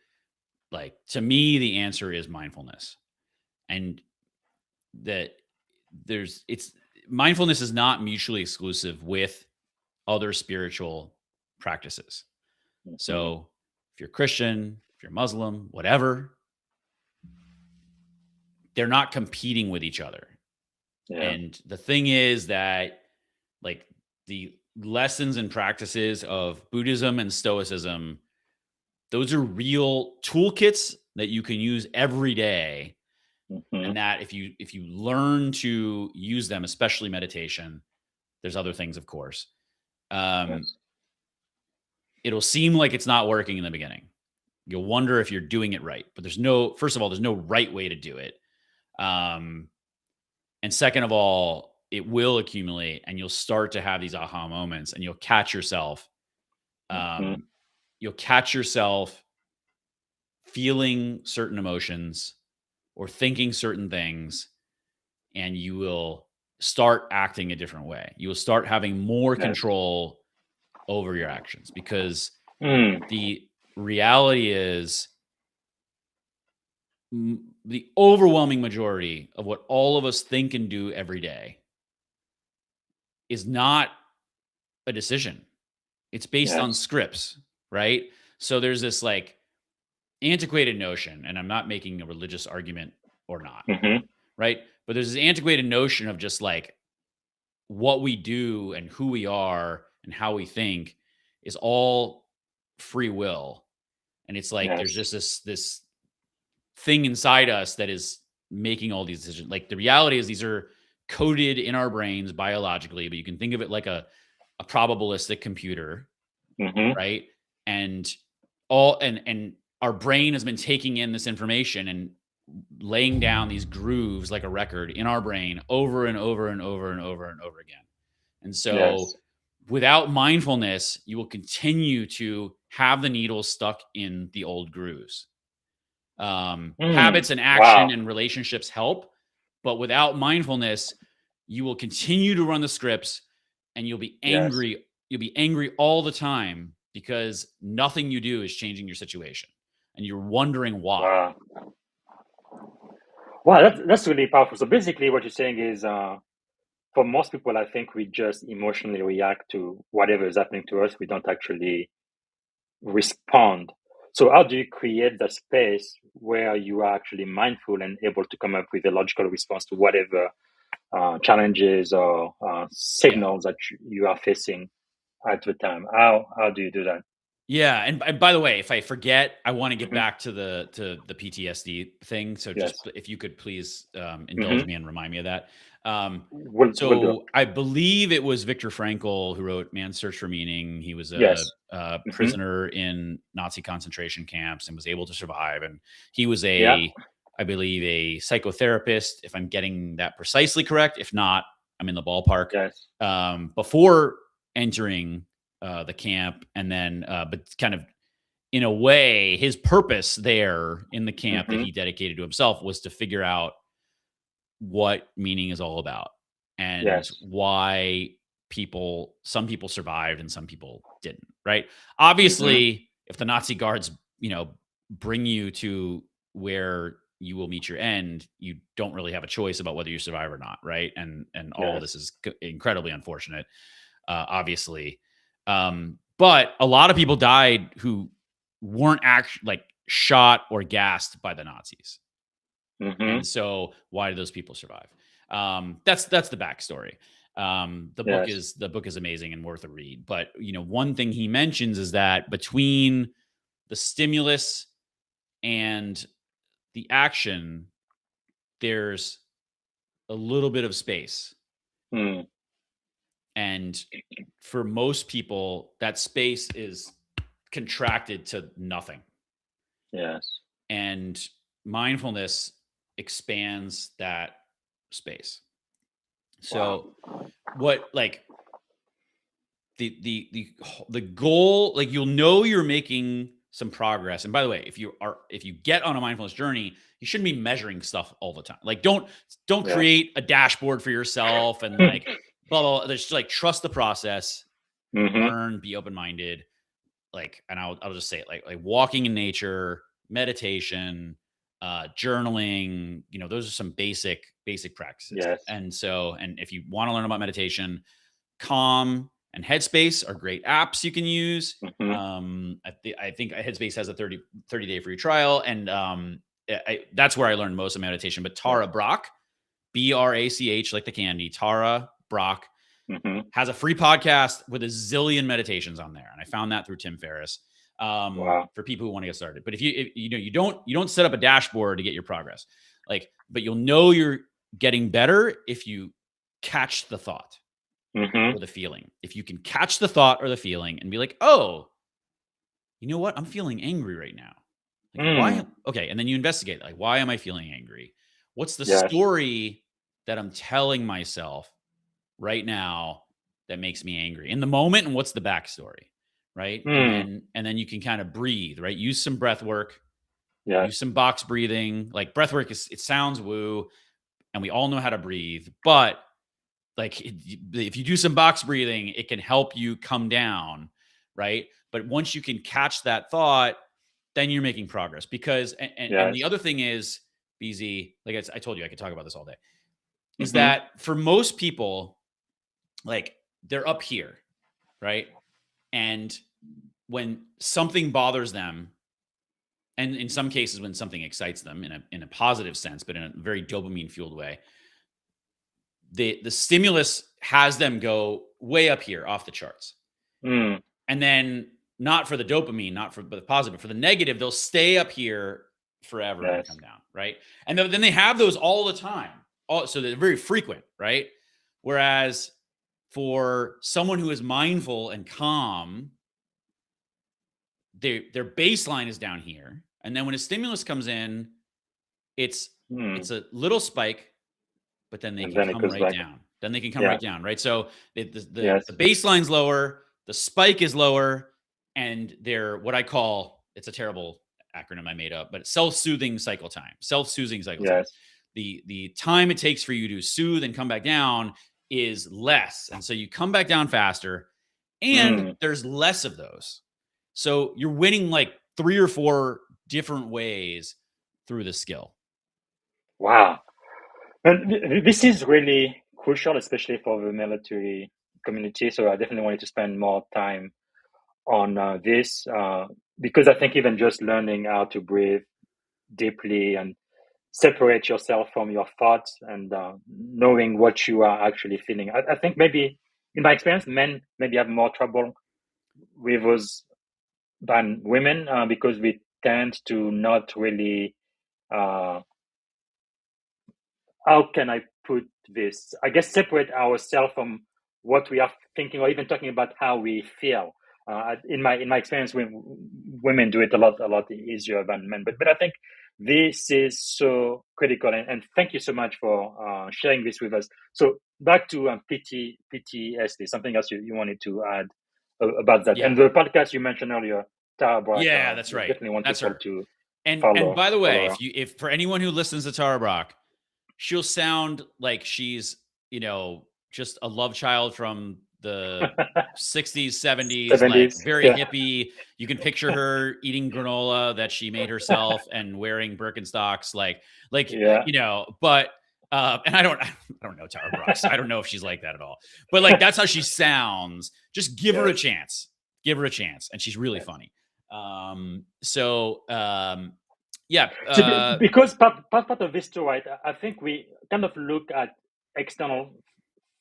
like, to me, the answer is mindfulness. And that mindfulness is not mutually exclusive with other spiritual practices. So if you're Christian, if you're Muslim, whatever, they're not competing with each other. Yeah. And the thing is that, like, the lessons and practices of Buddhism and Stoicism, those are real toolkits that you can use every day. And that if you learn to use them, especially meditation, there's other things, of course, Yes. it'll seem like it's not working in the beginning. You'll wonder if you're doing it right, but first of all, there's no right way to do it. And second of all, it will accumulate and you'll start to have these aha moments and you'll catch yourself. You'll catch yourself feeling certain emotions or thinking certain things, and you will start acting a different way. You will start having more control over your actions, because the reality is the overwhelming majority of what all of us think and do every day is not a decision. It's based on Yes. scripts, right? So there's this like antiquated notion, and I'm not making a religious argument or not, Mm-hmm. right? But there's this antiquated notion of just like what we do and who we are and how we think is all free will. And it's like there's Yes. just this thing inside us that is making all these decisions. Like the reality is these are coded in our brains biologically, but you can think of it like a probabilistic computer, Mm-hmm. right? And and our brain has been taking in this information and laying down these grooves like a record in our brain over and over and over and over and over again. And so Yes. without mindfulness, you will continue to have the needle stuck in the old grooves. Habits and action Wow. and relationships help, but without mindfulness, you will continue to run the scripts and you'll be Yes. angry. You'll be angry all the time because nothing you do is changing your situation and you're wondering why. Wow. Wow, that's really powerful. So basically, what you're saying is, for most people, I think we just emotionally react to whatever is happening to us. We don't actually respond. So how do you create the space where you are actually mindful and able to come up with a logical response to whatever challenges or Yeah. signals that you are facing at the time? How do you do that? Yeah, and by the way, if I forget, I want to get Hmm. back to the PTSD thing. So just Yes. if you could please indulge Hmm. me and remind me of that. Um, Will do. so I believe it was Viktor Frankl who wrote *Man's Search for Meaning*. He was Yes. a Hmm. prisoner in Nazi concentration camps and was able to survive. And he was Yeah. I believe, a psychotherapist. If I'm getting that precisely correct, if not, I'm in the ballpark. Yes. Before entering the camp, and then but kind of in a way his purpose there in the camp that Hmm. he dedicated to himself was to figure out what meaning is all about and Yes. why some people survived and some people didn't, right? Hmm. Obviously if the Nazi guards bring you to where you will meet your end, you don't really have a choice about whether you survive or not, right? And all of this Yes. is incredibly unfortunate, obviously. But a lot of people died who weren't actually like shot or gassed by the Nazis. Hmm. And so why do those people survive? That's the backstory. Yes. The book is amazing and worth a read. But one thing he mentions is that between the stimulus and the action, there's a little bit of space. Mm. And for most people, that space is contracted to nothing. Yes. And mindfulness expands that space. Wow. So what like the goal, like you'll know you're making some progress. And by the way, if you get on a mindfulness journey, you shouldn't be measuring stuff all the time. Like don't Yes. create a dashboard for yourself and like blah blah, blah. Just like trust the process, Hmm. learn, be open-minded. Like, and I'll just say it, like walking in nature, meditation, journaling, those are some basic practices. Yes. And if you want to learn about meditation, Calm and Headspace are great apps you can use. Hmm. I think Headspace has a 30-day free trial, and that's where I learned most of meditation. But Tara Yes. Brach, Brach, like the candy, Tara Brach, Hmm. has a free podcast with a zillion meditations on there, and I found that through Tim Ferriss. Wow. For people who want to get started. But if you don't set up a dashboard to get your progress, but you'll know you're getting better if you catch the thought Hmm. or the feeling. If you can catch the thought or the feeling and be like, oh, you know what? I'm feeling angry right now. Like, why? Mm. Okay. And then you investigate, like, why am I feeling angry? What's the Yes. story that I'm telling myself right now that makes me angry in the moment? And what's the backstory? Right. Mm. And then you can kind of breathe, right? Use some breath work, use Yes. some box breathing. Like breath work it sounds woo, and we all know how to breathe, but like if you do some box breathing, it can help you come down, right? But once you can catch that thought, then you're making progress. Because, and the other thing is, BZ, like I told you, I could talk about this all day, is that for most people, like they're up here, right? And when something bothers them, and in some cases when something excites them in a positive sense, but in a very dopamine fueled way, the stimulus has them go way up here off the charts. And then not for the dopamine, not for the positive, but for the negative, they'll stay up here forever and come down, right? And then they have those all the time. So they're very frequent, right? Whereas for someone who is mindful and calm, their baseline is down here. And then when a stimulus comes in, it's a little spike, but then they can come right down. Then they can come right down, right? So the baseline's lower, the spike is lower, and they're what I call, it's a terrible acronym I made up, but self-soothing cycle time. Self-soothing cycle time. The time it takes for you to soothe and come back down is less. And so you come back down faster, and there's less of those. So you're winning like 3 or 4 different ways through the skill. Wow. And this is really crucial, especially for the military community. So I definitely wanted to spend more time on this because I think even just learning how to breathe deeply and separate yourself from your thoughts and knowing what you are actually feeling. I think maybe, in my experience, men maybe have more trouble with us than women because we tend to not really how can I put this? I guess separate ourselves from what we are thinking, or even talking about how we feel. In my experience, women do it a lot easier than men. But I think this is so critical, and thank you so much for sharing this with us. So back to PTSD, something else you wanted to add about that, and the podcast you mentioned earlier, Tara Brock. Yeah, that's right. Definitely want that's people her. to and follow. And by the way, if for anyone who listens to Tara Brock, she'll sound like she's, just a love child from the 60s, 70s, like very hippie. You can picture her eating granola that she made herself and wearing Birkenstocks, but and I don't know Tara Brock. I don't know if she's like that at all. But like that's how she sounds. Just give her a chance. Give her a chance, and she's really funny. Because part of this too, right? I think we kind of look at external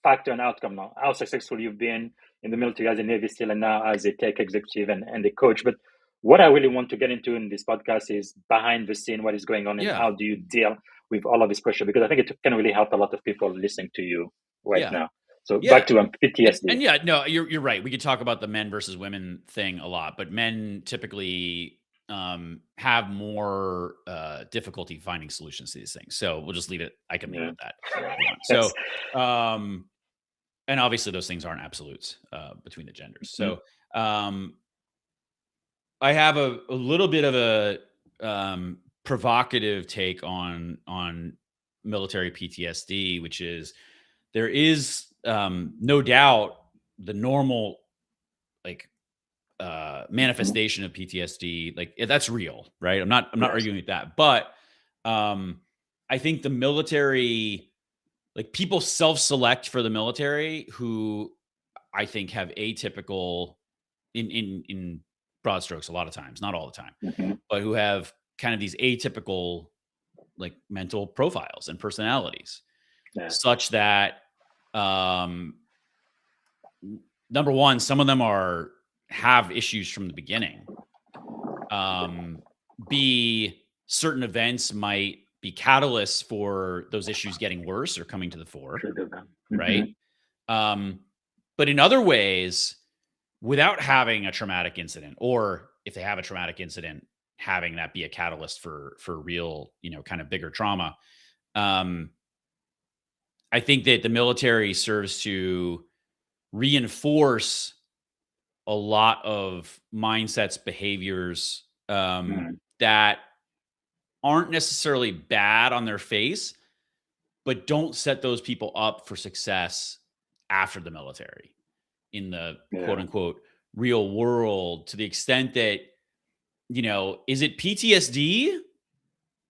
factor and outcome now. How successful you've been in the military as a Navy SEAL and now as a tech executive and a coach. But what I really want to get into in this podcast is behind the scene, what is going on and how do you deal with all of this pressure? Because I think it can really help a lot of people listening to you right now. So back to PTSD. And you're right. We could talk about the men versus women thing a lot, but men typically have more difficulty finding solutions to these things. So we'll just leave it. I can leave it at that. So, and obviously those things aren't absolutes between the genders. So I have a little bit of a provocative take on military PTSD, which is there is no doubt the normal manifestation of PTSD, that's real, right? I'm not arguing with that, but I think the military, people self-select for the military who I think have atypical in broad strokes a lot of times, not all the time, but who have kind of these atypical mental profiles and personalities such that number one, some of them have issues from the beginning. B, certain events might be catalysts for those issues getting worse or coming to the fore, right? But in other ways, without having a traumatic incident, or if they have a traumatic incident, having that be a catalyst for real, kind of bigger trauma. I think that the military serves to reinforce a lot of mindsets, behaviors that aren't necessarily bad on their face, but don't set those people up for success after the military in the quote unquote real world, to the extent that is it PTSD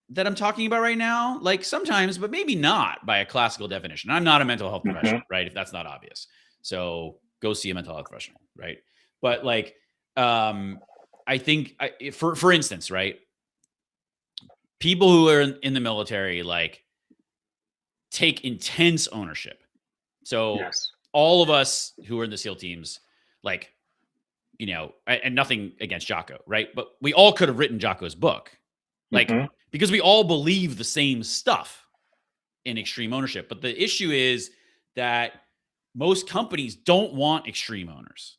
that I'm talking about right now? Like sometimes, but maybe not by a classical definition. I'm not a mental health professional, right? If that's not obvious. So go see a mental health professional, right? But like, I think for instance, right? People who are in the military, like take intense ownership. So all of us who are in the SEAL teams, like, and nothing against Jocko, right? But we all could have written Jocko's book, like, because we all believe the same stuff in extreme ownership. But the issue is that most companies don't want extreme owners.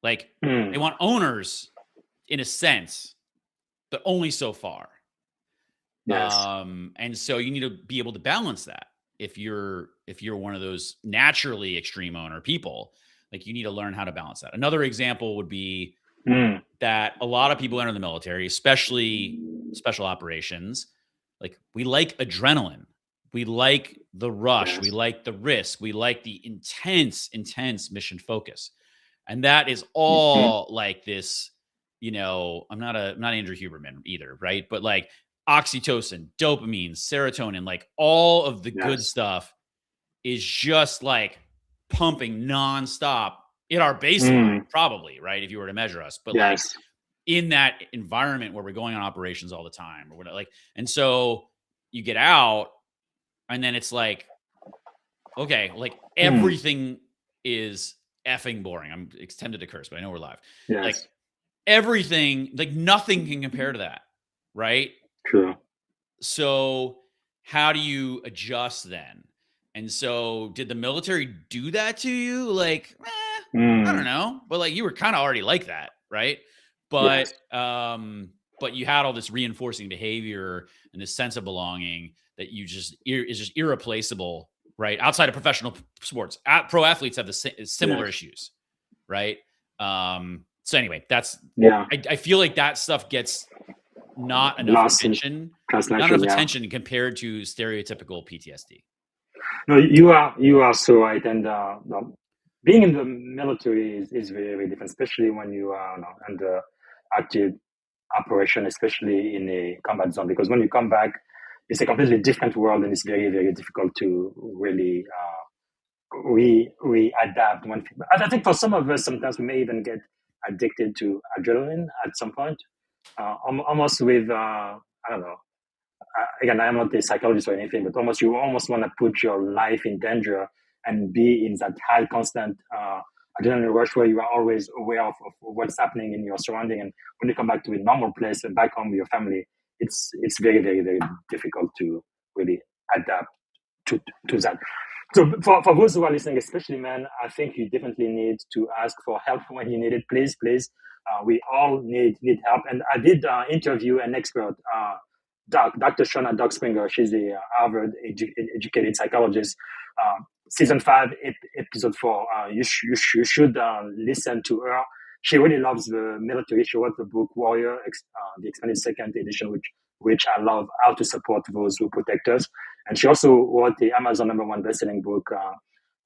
Like they want owners in a sense, but only so far. And so you need to be able to balance that. If you're one of those naturally extreme owner people, like you need to learn how to balance that. Another example would be that a lot of people enter the military, especially special operations, like we like adrenaline. We like the rush. We like the risk. We like the intense mission focus. And that is all like this, I'm not Andrew Huberman either, right? But like oxytocin, dopamine, serotonin, like all of the good stuff is just like pumping nonstop in our baseline, probably, right? If you were to measure us, but like in that environment where we're going on operations all the time or whatever, like, and so you get out and then it's like, okay, like everything is effing boring. I'm tempted to curse, but I know we're live. Like everything, like nothing can compare to that. Right. True. So how do you adjust then? And so did the military do that to you? Like, I don't know, but like you were kind of already like that. Right. But, but you had all this reinforcing behavior and this sense of belonging that is just irreplaceable, right? Outside of professional sports, pro athletes have the similar issues, right? So anyway, that's I feel like that stuff gets not enough attention, compared to stereotypical PTSD. No, you are so right, and being in the military is very, very different, especially when you are under active operation, especially in a combat zone, because when you come back, it's a completely different world, and it's very, very difficult to really adapt. I think for some of us, sometimes we may even get addicted to adrenaline at some point, almost with I don't know. Again, I'm not a psychologist or anything, but you almost want to put your life in danger and be in that high constant adrenaline rush where you are always aware of what's happening in your surrounding. And when you come back to a normal place and back home with your family, it's very, very, very difficult to really adapt to that. So for those who are listening, especially men, I think you definitely need to ask for help when you need it. Please. We all need help. And I did interview an expert, Dr. Shona Doc Springer. She's a Harvard educated psychologist. Season 5, episode 4. You should listen to her. She really loves the military. She wrote the book Warrior, the expanded second edition, which I love, How to Support Those Who Protect Us. And she also wrote the Amazon #1 bestselling book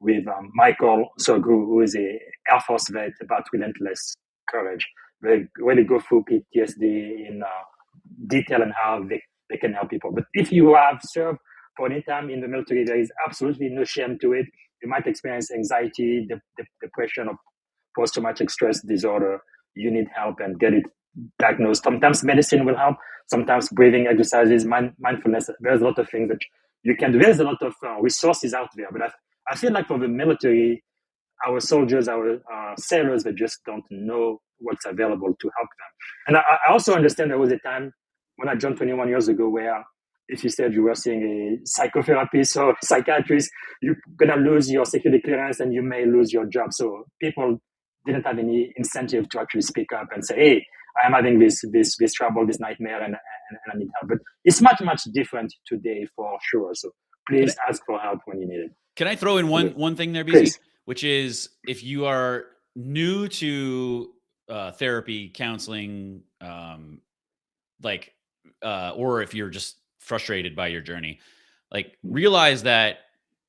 with Michael Sorgu, who is a Air Force vet, about relentless courage. They really go through PTSD in detail and how they can help people. But if you have served for any time in the military, there is absolutely no shame to it. You might experience anxiety, depression, or post-traumatic stress disorder. You need help and get it diagnosed. Sometimes medicine will help. Sometimes breathing exercises, mindfulness. There's a lot of things that you can do. There's a lot of resources out there. But I feel like for the military, our soldiers, our sailors, they just don't know what's available to help them. And I also understand there was a time when I joined 21 years ago where if you said you were seeing a psychotherapist or psychiatrist, you're going to lose your security clearance and you may lose your job. So people didn't have any incentive to actually speak up and say, hey, I am having this trouble, this nightmare, and I need help. But it's much, much different today for sure. So please ask for help when you need it. Can I throw in one thing there, BZ? Which is if you are new to therapy, counseling, or if you're just frustrated by your journey, like realize that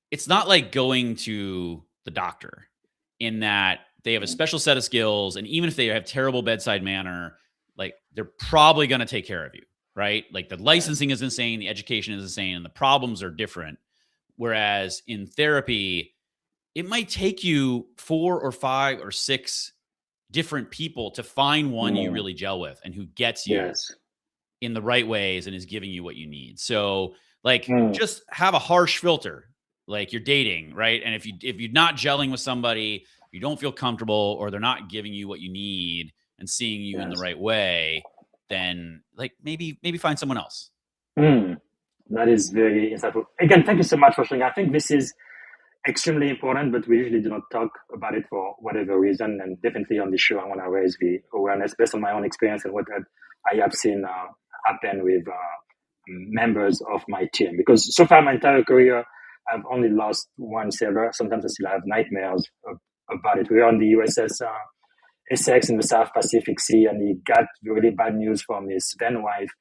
it's not like going to the doctor in that they have a special set of skills. And even if they have terrible bedside manner, like they're probably going to take care of you, right? Like the licensing is insane, the education is insane, and the problems are different. Whereas in therapy, it might take you 4 or 5 or 6 different people to find one you really gel with and who gets you in the right ways and is giving you what you need. So like just have a harsh filter, like you're dating, right? And if you're not gelling with somebody, you don't feel comfortable, or they're not giving you what you need and seeing you in the right way, then like maybe find someone else. That is very insightful. Again, thank you so much for sharing. I think this is extremely important, but we usually do not talk about it for whatever reason. And definitely on the show, I want to raise the awareness based on my own experience and what I have seen happen with members of my team. Because so far, my entire career, I've only lost one sailor. Sometimes I still have nightmares about it. We were on the USS Essex in the South Pacific Sea, and he got really bad news from his then wife,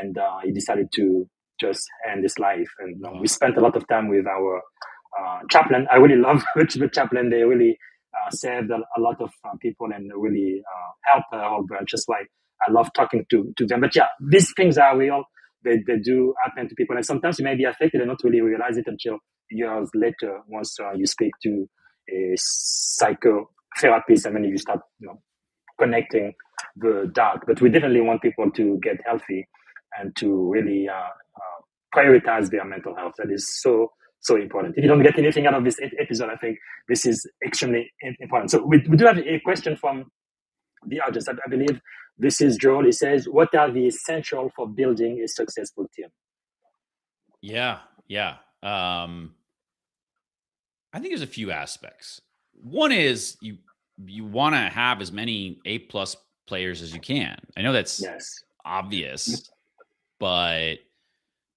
and he decided to just end his life. And we spent a lot of time with our chaplain. I really love the chaplain. They really saved a lot of people and really helped a whole bunch. Just like I love talking to them. But yeah, these things are real. They do happen to people, and sometimes you may be affected and not really realize it until years later. Once you speak to a psychotherapist, and then you start, connecting the dots. But we definitely want people to get healthy and to really prioritize their mental health. That is so important. If you don't get anything out of this episode, I think this is extremely important. So we do have a question from the audience. I believe this is Joel. He says, what are the essentials for building a successful team? Yeah. I think there's a few aspects. One is you want to have as many A+ players as you can. I know that's obvious, but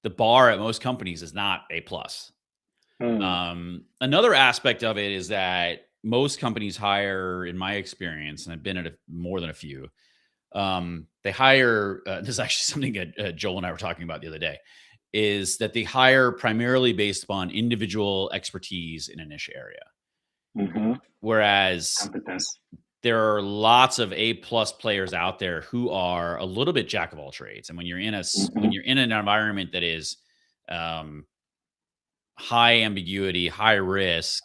the bar at most companies is not A+. Another aspect of it is that most companies hire, in my experience, and I've been at more than a few, they hire, this is actually something Joel and I were talking about the other day, is that they hire primarily based upon individual expertise in a niche area. Whereas there are lots of A+ players out there who are a little bit jack of all trades. And when you're in an environment that is high ambiguity, high risk,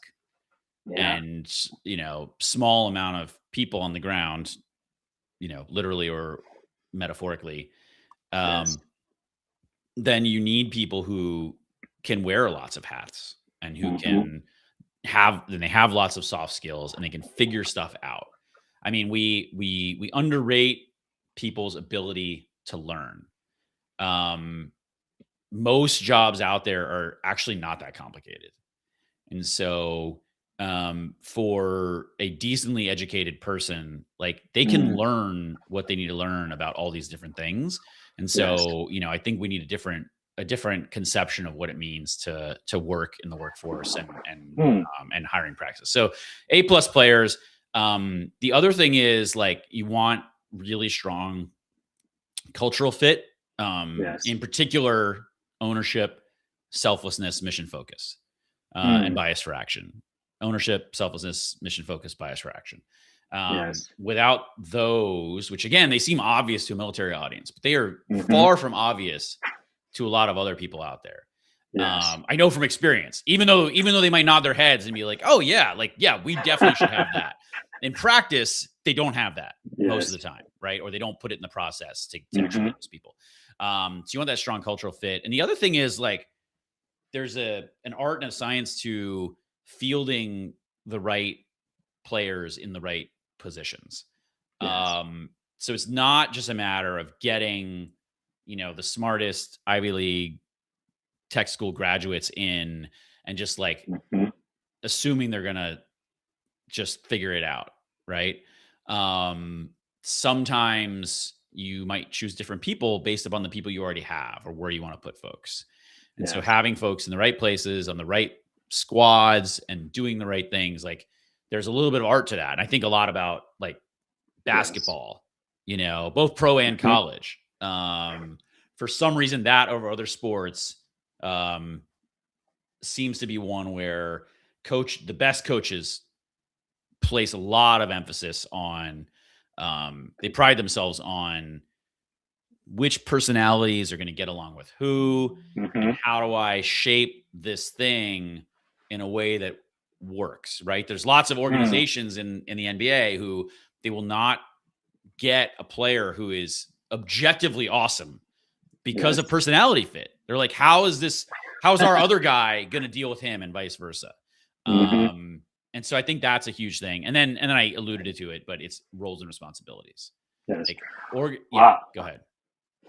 and small amount of people on the ground, literally or metaphorically, then you need people who can wear lots of hats and who can have lots of soft skills, and they can figure stuff out. I mean, we underrate people's ability to learn. Most jobs out there are actually not that complicated. And so for a decently educated person, like they can learn what they need to learn about all these different things. And so, I think we need a different conception of what it means to work in the workforce and hiring practice. So A+ players. The other thing is, like, you want really strong cultural fit. In particular, ownership, selflessness, mission focus, and bias for action. Ownership, selflessness, mission focus, bias for action. Without those, which again, they seem obvious to a military audience, but they are far from obvious to a lot of other people out there. I know from experience, even though they might nod their heads and be like, oh yeah, we definitely should have that. In practice, they don't have that most of the time, right? Or they don't put it in the process to actually get those people. So you want that strong cultural fit. And the other thing is, like, there's an art and a science to fielding the right players in the right positions. So it's not just a matter of getting, the smartest Ivy League tech school graduates in and just like assuming they're going to just figure it out. Right. Sometimes you might choose different people based upon the people you already have or where you want to put folks. And so having folks in the right places, on the right squads, and doing the right things, like, there's a little bit of art to that. And I think a lot about, like, basketball, both pro and college. For some reason, that over other sports seems to be one where the best coaches place a lot of emphasis on They pride themselves on which personalities are going to get along with who, and how do I shape this thing in a way that works, right? There's lots of organizations in the NBA who they will not get a player who is objectively awesome because of personality fit. They're like, how's our other guy going to deal with him, and vice versa. And so I think that's a huge thing. And then I alluded to it, but it's roles and responsibilities. Yes. Go ahead.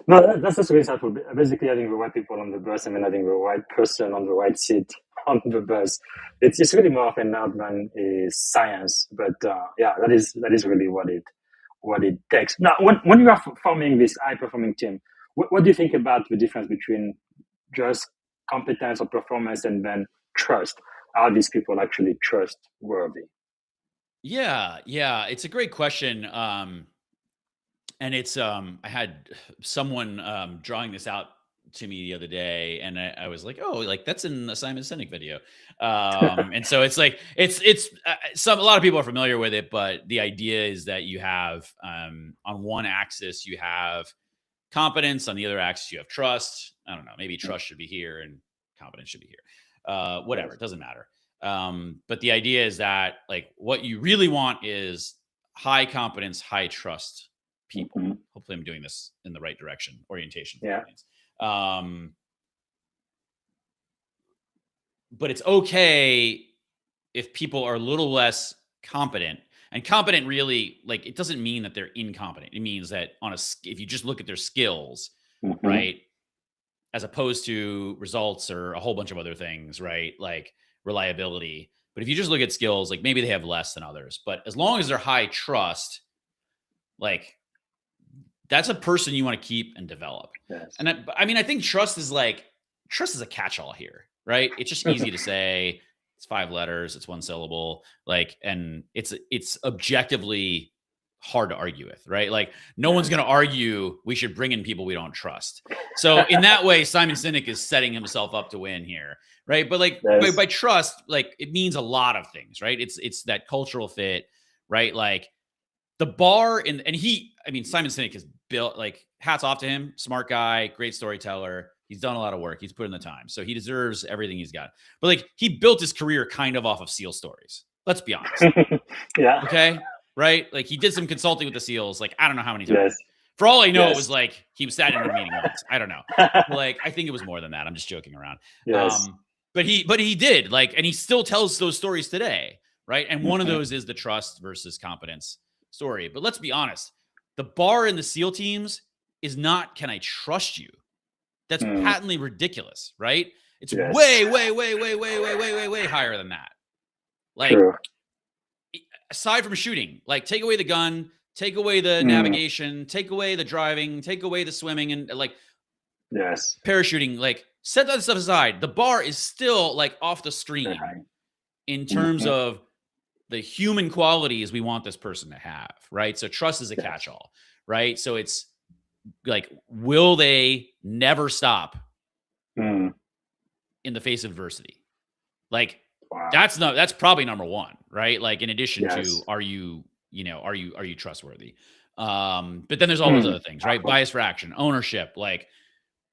No, that's really insightful. Basically, having the right people on the bus and then having the right person on the right seat on the bus. It's really more of an art than a science. But that is really what it takes. Now, when you are forming this high performing team, what do you think about the difference between just competence or performance and then trust? Are these people actually trustworthy? Yeah, it's a great question. And it's I had someone drawing this out to me the other day, and I was like, oh, like that's in a Simon Sinek video. And so it's like it's a lot of people are familiar with it, but the idea is that you have on one axis you have competence, on the other axis you have trust. I don't know, maybe trust should be here and competence should be here. Whatever, it doesn't matter. But the idea is that like what you really want is high competence, high trust people. Hopefully I'm doing this in the right direction. Orientation. Yeah. But it's okay if people are a little less competent. And competent really, like, it doesn't mean that they're incompetent. It means that if you just look at their skills, right, as opposed to results or a whole bunch of other things, right, like reliability. But if you just look at skills, like maybe they have less than others. But as long as they're high trust, like, that's a person you want to keep and develop. Yes. And I think trust is a catch-all here, right? It's just easy to say. It's 5 letters. It's 1 syllable. Like, and it's objectively hard to argue with, right? Like, no one's going to argue we should bring in people we don't trust. So in that way, Simon Sinek is setting himself up to win here, right? But like by trust, like it means a lot of things, right? It's that cultural fit, right? Like the bar Simon Sinek has built, like, hats off to him. Smart guy, great storyteller. He's done a lot of work. He's put in the time. So he deserves everything he's got. But like he built his career kind of off of SEAL stories. Let's be honest. Yeah. Okay. Right. Like he did some consulting with the SEALs. Like, I don't know how many times. Yes. For all I know, it was like he was sat in a meeting once. I don't know. Like, I think it was more than that. I'm just joking around. Yes. But he did, like, and he still tells those stories today. Right. And one of those is the trust versus competence story. But let's be honest. The bar in the SEAL teams is not, can I trust you? That's patently ridiculous, right? It's way, way, way, way, way, way, way, way, way higher than that. Like, aside from shooting, like, take away the gun, take away the navigation, take away the driving, take away the swimming, and like, parachuting, like, set that stuff aside. The bar is still like off the stream in terms of the human qualities we want this person to have, right? So trust is a catch-all, right? So it's like, will they never stop in the face of adversity? Like, that's probably number one, right? Like, in addition to, are you trustworthy? But then there's all those other things, right? Bias for action, ownership, like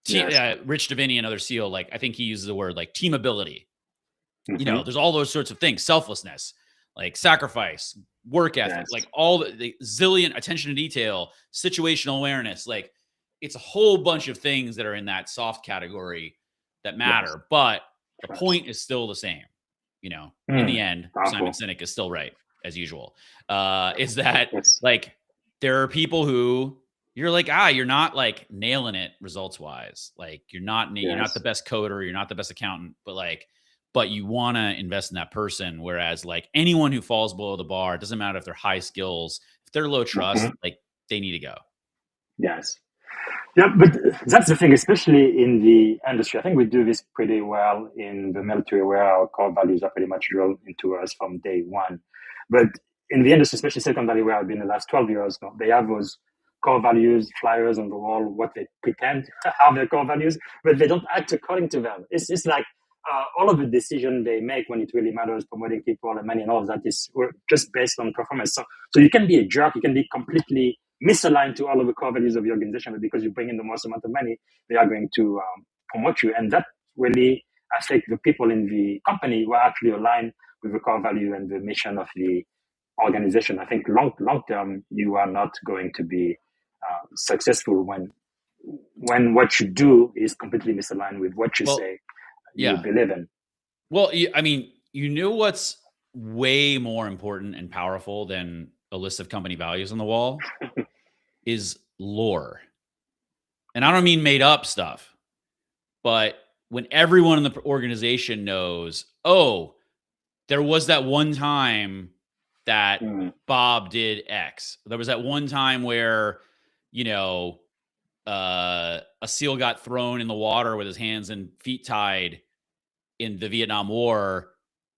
Rich Davini, another SEAL, like, I think he uses the word like team ability. There's all those sorts of things, selflessness, like sacrifice, work ethic, like all the zillion, attention to detail, situational awareness. Like, it's a whole bunch of things that are in that soft category that matter. But the point is still the same. In the end, Simon Sinek is still right, as usual. Is that like, there are people who you're like, you're not like nailing it results wise. Like, you're not the best coder, you're not the best accountant, but you want to invest in that person. Whereas like anyone who falls below the bar, it doesn't matter if they're high skills, if they're low trust, like, they need to go. Yes. Yeah, but that's the thing, especially in the industry. I think we do this pretty well in the military, where our core values are pretty much drilled into us from day one. But in the industry, especially Silicon Valley, where I've been the last 12 years, they have those core values, flyers on the wall, what they pretend are their core values, but they don't act according to them. It's like, all of the decision they make when it really matters, promoting people and money and all of that is just based on performance. So you can be a jerk, you can be completely misaligned to all of the core values of your organization, but because you bring in the most amount of money, they are going to promote you. And that really affects the people in the company who are actually aligned with the core value and the mission of the organization. I think long term, you are not going to be successful when what you do is completely misaligned with what you say you believe in. Well, I mean, you know what's way more important and powerful than a list of company values on the wall is lore. And I don't mean made up stuff, but when everyone in the organization knows, oh, there was that one time that Bob did X. There was that one time where, you know, a SEAL got thrown in the water with his hands and feet tied in the Vietnam War,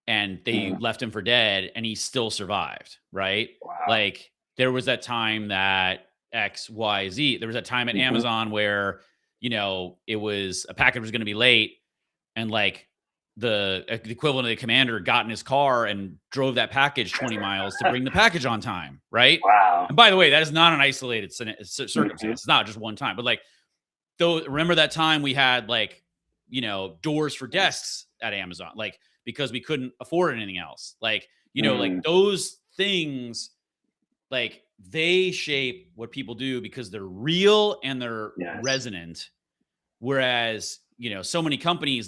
and they left him for dead, and he still survived, right? Wow. Like, there was that time that X, Y, Z. There was that time at Amazon where, you know, it was a package was going to be late, and like the equivalent of the commander got in his car and drove that package 20 miles to bring the package on time, right? Wow. And by the way, that is not an isolated circumstance. It's not just one time, but like, though, remember that time we had like, you know, doors for desks at Amazon, like, because we couldn't afford anything else. Like, you know, like those things, like, they shape what people do because they're real and they're resonant. Whereas, you know, so many companies,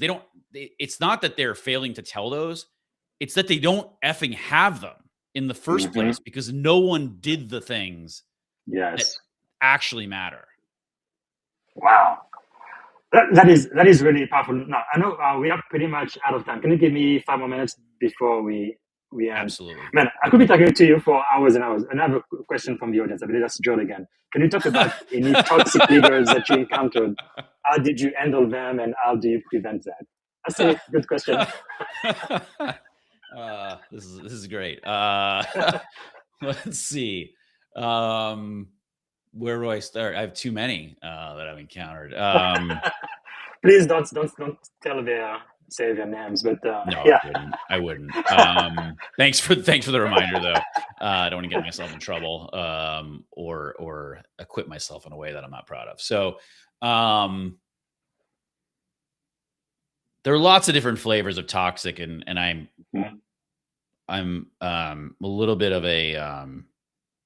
it's not that they're failing to tell those, it's that they don't effing have them in the first place because no one did the things that actually matter. Wow. That is really powerful. Now, I know we are pretty much out of time. Can you give me 5 more minutes before we end? Absolutely. Man, I could be talking to you for hours and hours. Another question from the audience. I believe that's Joel again. Can you talk about any toxic leaders that you encountered? How did you handle them, and how do you prevent that? That's a good question. This is great. Let's see. Where do I start? I have too many that I've encountered. Please don't say their names, but no, I wouldn't. Thanks for the reminder, though. I don't want to get myself in trouble or acquit myself in a way that I'm not proud of. So there are lots of different flavors of toxic, and I'm a little bit of a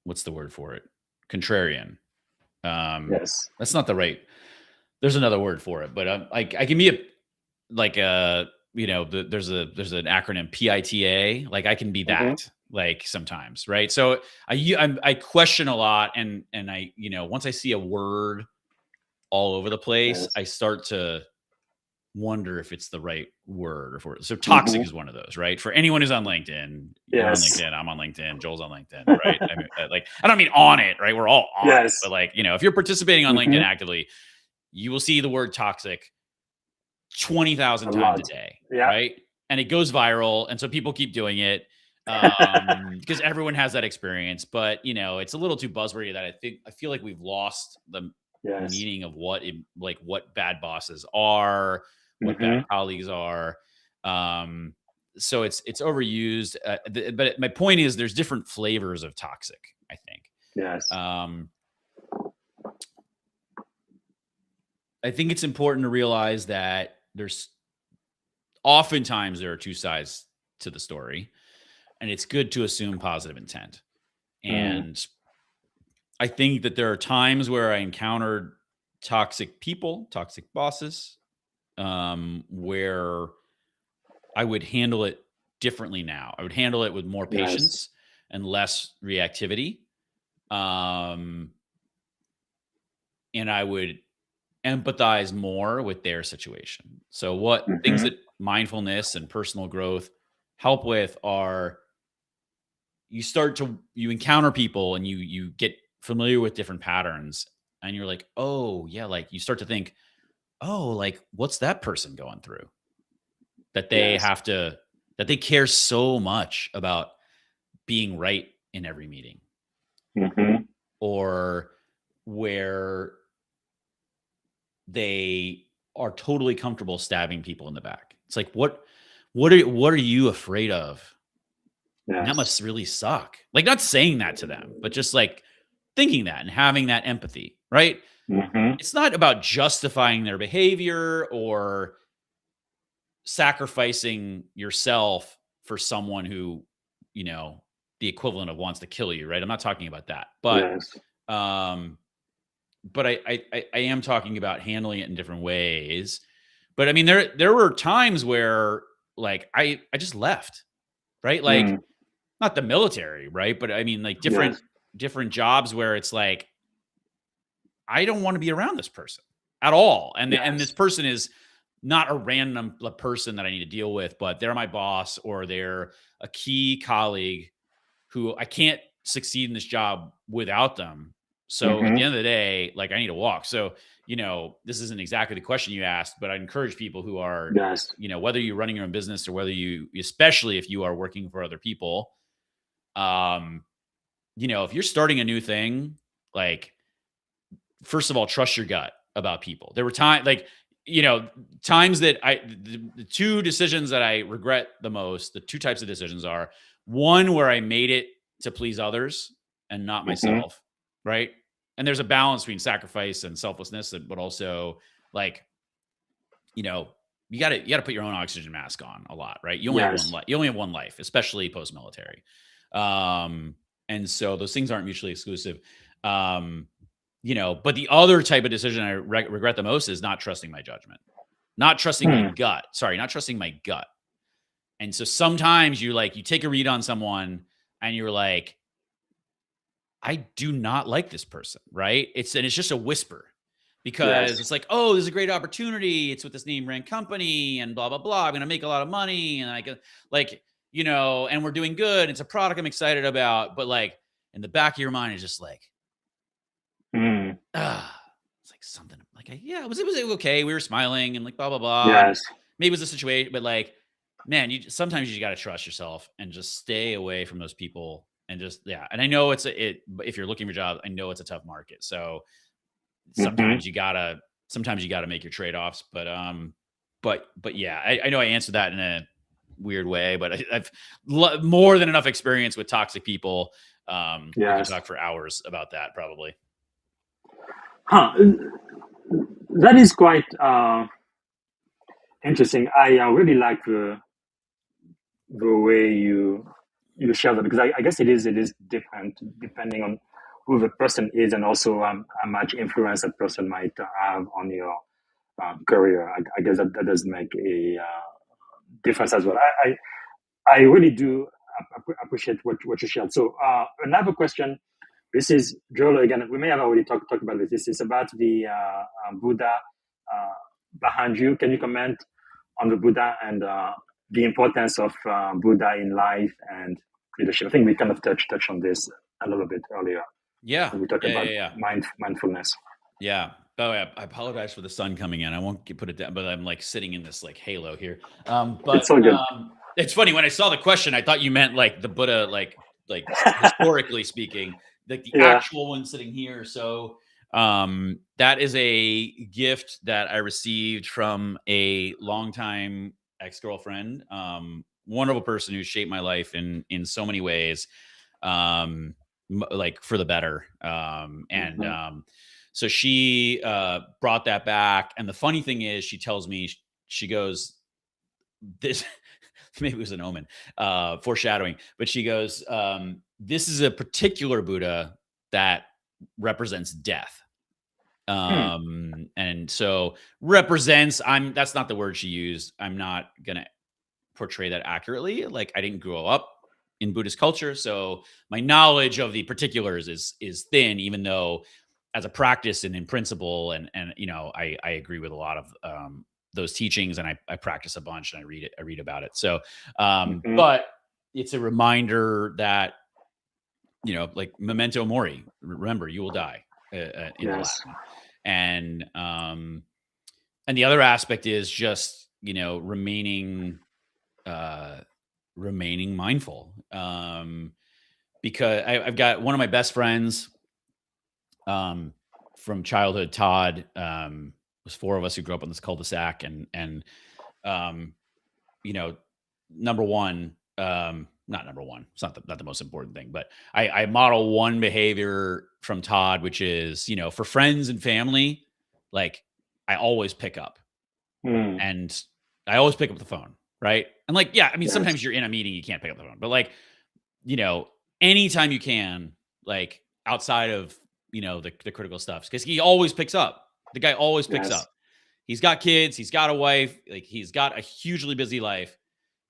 what's the word for it? Contrarian. Yes, that's not the right. There's another word for it, but I can be you know, there's an acronym PITA. Like, I can be that like sometimes, right? So I question a lot, and I, you know, once I see a word all over the place, I start to wonder if it's the right word or for it. So toxic is one of those, right? For anyone who's on LinkedIn, you're on LinkedIn, I'm on LinkedIn, Joel's on LinkedIn, right? I mean, like, I don't mean on it, right? We're all on it, but like, you know, if you're participating on LinkedIn actively, you will see the word toxic 20,000 times a day, right? And it goes viral, and so people keep doing it because everyone has that experience. But, you know, it's a little too buzzwordy that I feel like we've lost the meaning of what bad bosses are, what bad colleagues are. So it's overused. But my point is, there's different flavors of toxic, I think. Yes. I think it's important to realize that oftentimes there are two sides to the story, and it's good to assume positive intent. And I think that there are times where I encountered toxic people, toxic bosses, where I would handle it differently now. I would handle it with more patience and less reactivity. And I would empathize more with their situation. So what things that mindfulness and personal growth help with are you encounter people and you get familiar with different patterns, and you're like, oh yeah, like you start to think, oh, like what's that person going through that they that they care so much about being right in every meeting, or where they are totally comfortable stabbing people in the back. It's like, what are you afraid of? Yes. That must really suck. Like, not saying that to them, but just like thinking that and having that empathy, right? It's not about justifying their behavior or sacrificing yourself for someone who, you know, the equivalent of wants to kill you, right? I'm not talking about that, but Yes. but I am talking about handling it in different ways. But I mean, there were times where like I just left, right? Like not the military, right? But I mean, like Yes. different jobs where it's like I don't want to be around this person at all, and and this Yes. person is not a random person that I need to deal with, but they're my boss or they're a key colleague who I can't succeed in this job without them. So at the end of the day, like I need to walk. So, you know, this isn't exactly the question you asked, but I encourage people who are, Yes. you know, whether you're running your own business or whether you, especially if you are working for other people, you know, if you're starting a new thing, like, first of all, trust your gut about people. There were times like, you know, times that the two decisions that I regret the most, the two types of decisions are one where I made it to please others and not myself, right? And there's a balance between sacrifice and selflessness, but also like, you know, you got to put your own oxygen mask on a lot, right? You only have one life. You only have one life, especially post-military. And so those things aren't mutually exclusive. You know, but the other type of decision I regret the most is not trusting my judgment, not trusting my gut. Sorry, not trusting my gut. And so sometimes you take a read on someone and you're like, I do not like this person, right? It's just a whisper because it's like, oh, there's a great opportunity. It's with this name brand company and blah, blah, blah. I'm going to make a lot of money. And I can you know, and we're doing good. It's a product I'm excited about. But like in the back of your mind is just like, it's like something like, it was okay. We were smiling and like, blah, blah, blah. Yes. Maybe it was a situation, but like, man, sometimes you got to trust yourself and just stay away from those people and just, And I know if you're looking for jobs, I know it's a tough market. So sometimes you gotta make your trade-offs, but yeah, I know I answered that in a weird way, but I've more than enough experience with toxic people. We can talk for hours about that probably. That is quite interesting. I really like the way you share that, because I guess it is different depending on who the person is and also how much influence that person might have on your career. I guess that does make a difference as well. I really do appreciate what you shared. So another question. This is Joel again. We may have already talked about this. This is about the Buddha behind you. Can you comment on the Buddha and the importance of Buddha in life and leadership? I think we kind of touched on this a little bit earlier. Yeah, we talked about mindfulness. Yeah. By the way, I apologize for the sun coming in. I won't put it down, but I'm like sitting in this like halo here. But it's so good. It's funny, when I saw the question, I thought you meant like the Buddha, like historically speaking, like the actual one sitting here. So that is a gift that I received from a longtime ex-girlfriend, wonderful person who shaped my life in so many ways, like for the better. So she brought that back. And the funny thing is, she tells me, she goes, this maybe it was an omen, foreshadowing, but she goes, this is a particular Buddha that represents death. And so represents, that's not the word she used. I'm not going to portray that accurately. Like, I didn't grow up in Buddhist culture, so my knowledge of the particulars is thin, even though as a practice and in principle, and you know, I agree with a lot of those teachings, and I practice a bunch and I read about it. So, but it's a reminder that, you know, like memento mori, remember you will die, in Latin. And the other aspect is just, you know, remaining mindful. Because I've got one of my best friends from childhood, Todd, was 4 of us who grew up on this cul-de-sac, and you know, number one, not number one, it's not the most important thing, but I model one behavior from Todd, which is, you know, for friends and family, like I always pick up and I always pick up the phone. Right. And like, yeah, I mean, sometimes you're in a meeting, you can't pick up the phone, but like, you know, anytime you can, like outside of, you know, the critical stuff, because he always picks up. The guy always picks up. He's got kids, he's got a wife, like he's got a hugely busy life,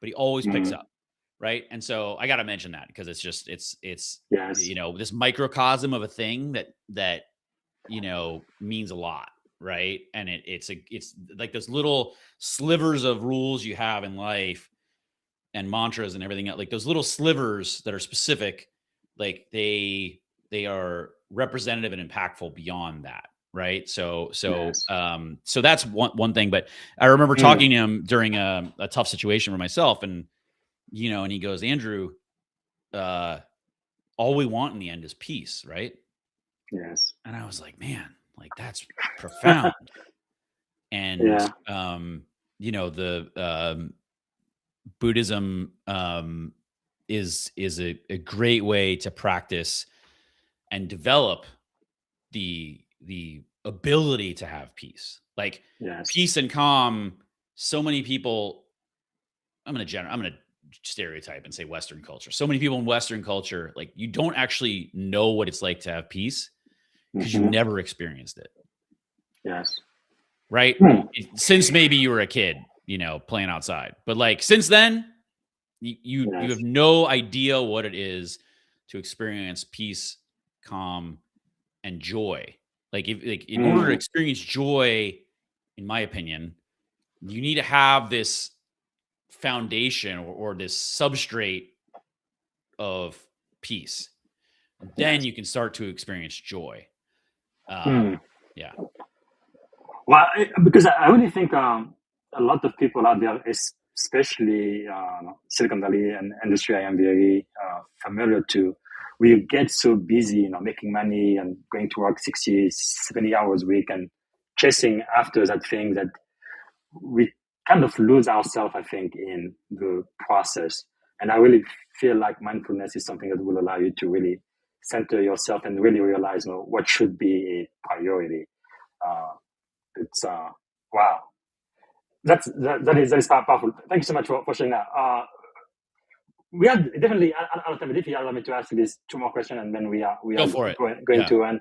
but he always picks up. Right. And so I got to mention that because it's just, it's, you know, this microcosm of a thing that, you know, means a lot. Right. And it's like those little slivers of rules you have in life and mantras and everything else, like those little slivers that are specific, like they are representative and impactful beyond that. Right. So that's one thing, but I remember talking to him during a tough situation for myself, and, you know, and he goes, Andrew, all we want in the end is peace. Right. Yes. And I was like, man, like that's profound. And, you know, the, Buddhism, is a great way to practice and develop the ability to have peace, like peace and calm. So many people, I'm going to stereotype and say Western culture. So many people in Western culture, like you don't actually know what it's like to have peace because you've never experienced it. Yes. Right. Since maybe you were a kid, you know, playing outside, but like since then you have no idea what it is to experience peace, calm, and joy. Like in order to experience joy, in my opinion, you need to have this foundation or this substrate of peace. And then you can start to experience joy. Yeah. Well, because I really think a lot of people out there, especially Silicon Valley and industry I am very familiar to, we get so busy, you know, making money and going to work 60, 70 hours a week and chasing after that thing that we kind of lose ourselves, I think, in the process. And I really feel like mindfulness is something that will allow you to really center yourself and really realize, you know, what should be a priority. It's wow. That is powerful. Thank you so much for sharing that. We are definitely out of time. If you allow me to ask you these 2 more questions, and then we are going to. And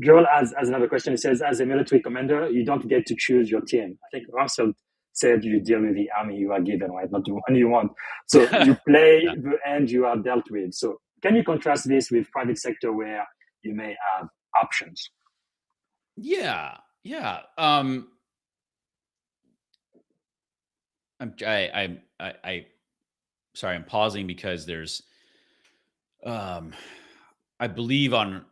Joel has another question. He says, as a military commander, you don't get to choose your team. I think Russell said you deal with the army you are given, right? Not the one you want. So you play the end you are dealt with. So can you contrast this with private sector where you may have options? Yeah. Sorry, I'm pausing because there's, I believe on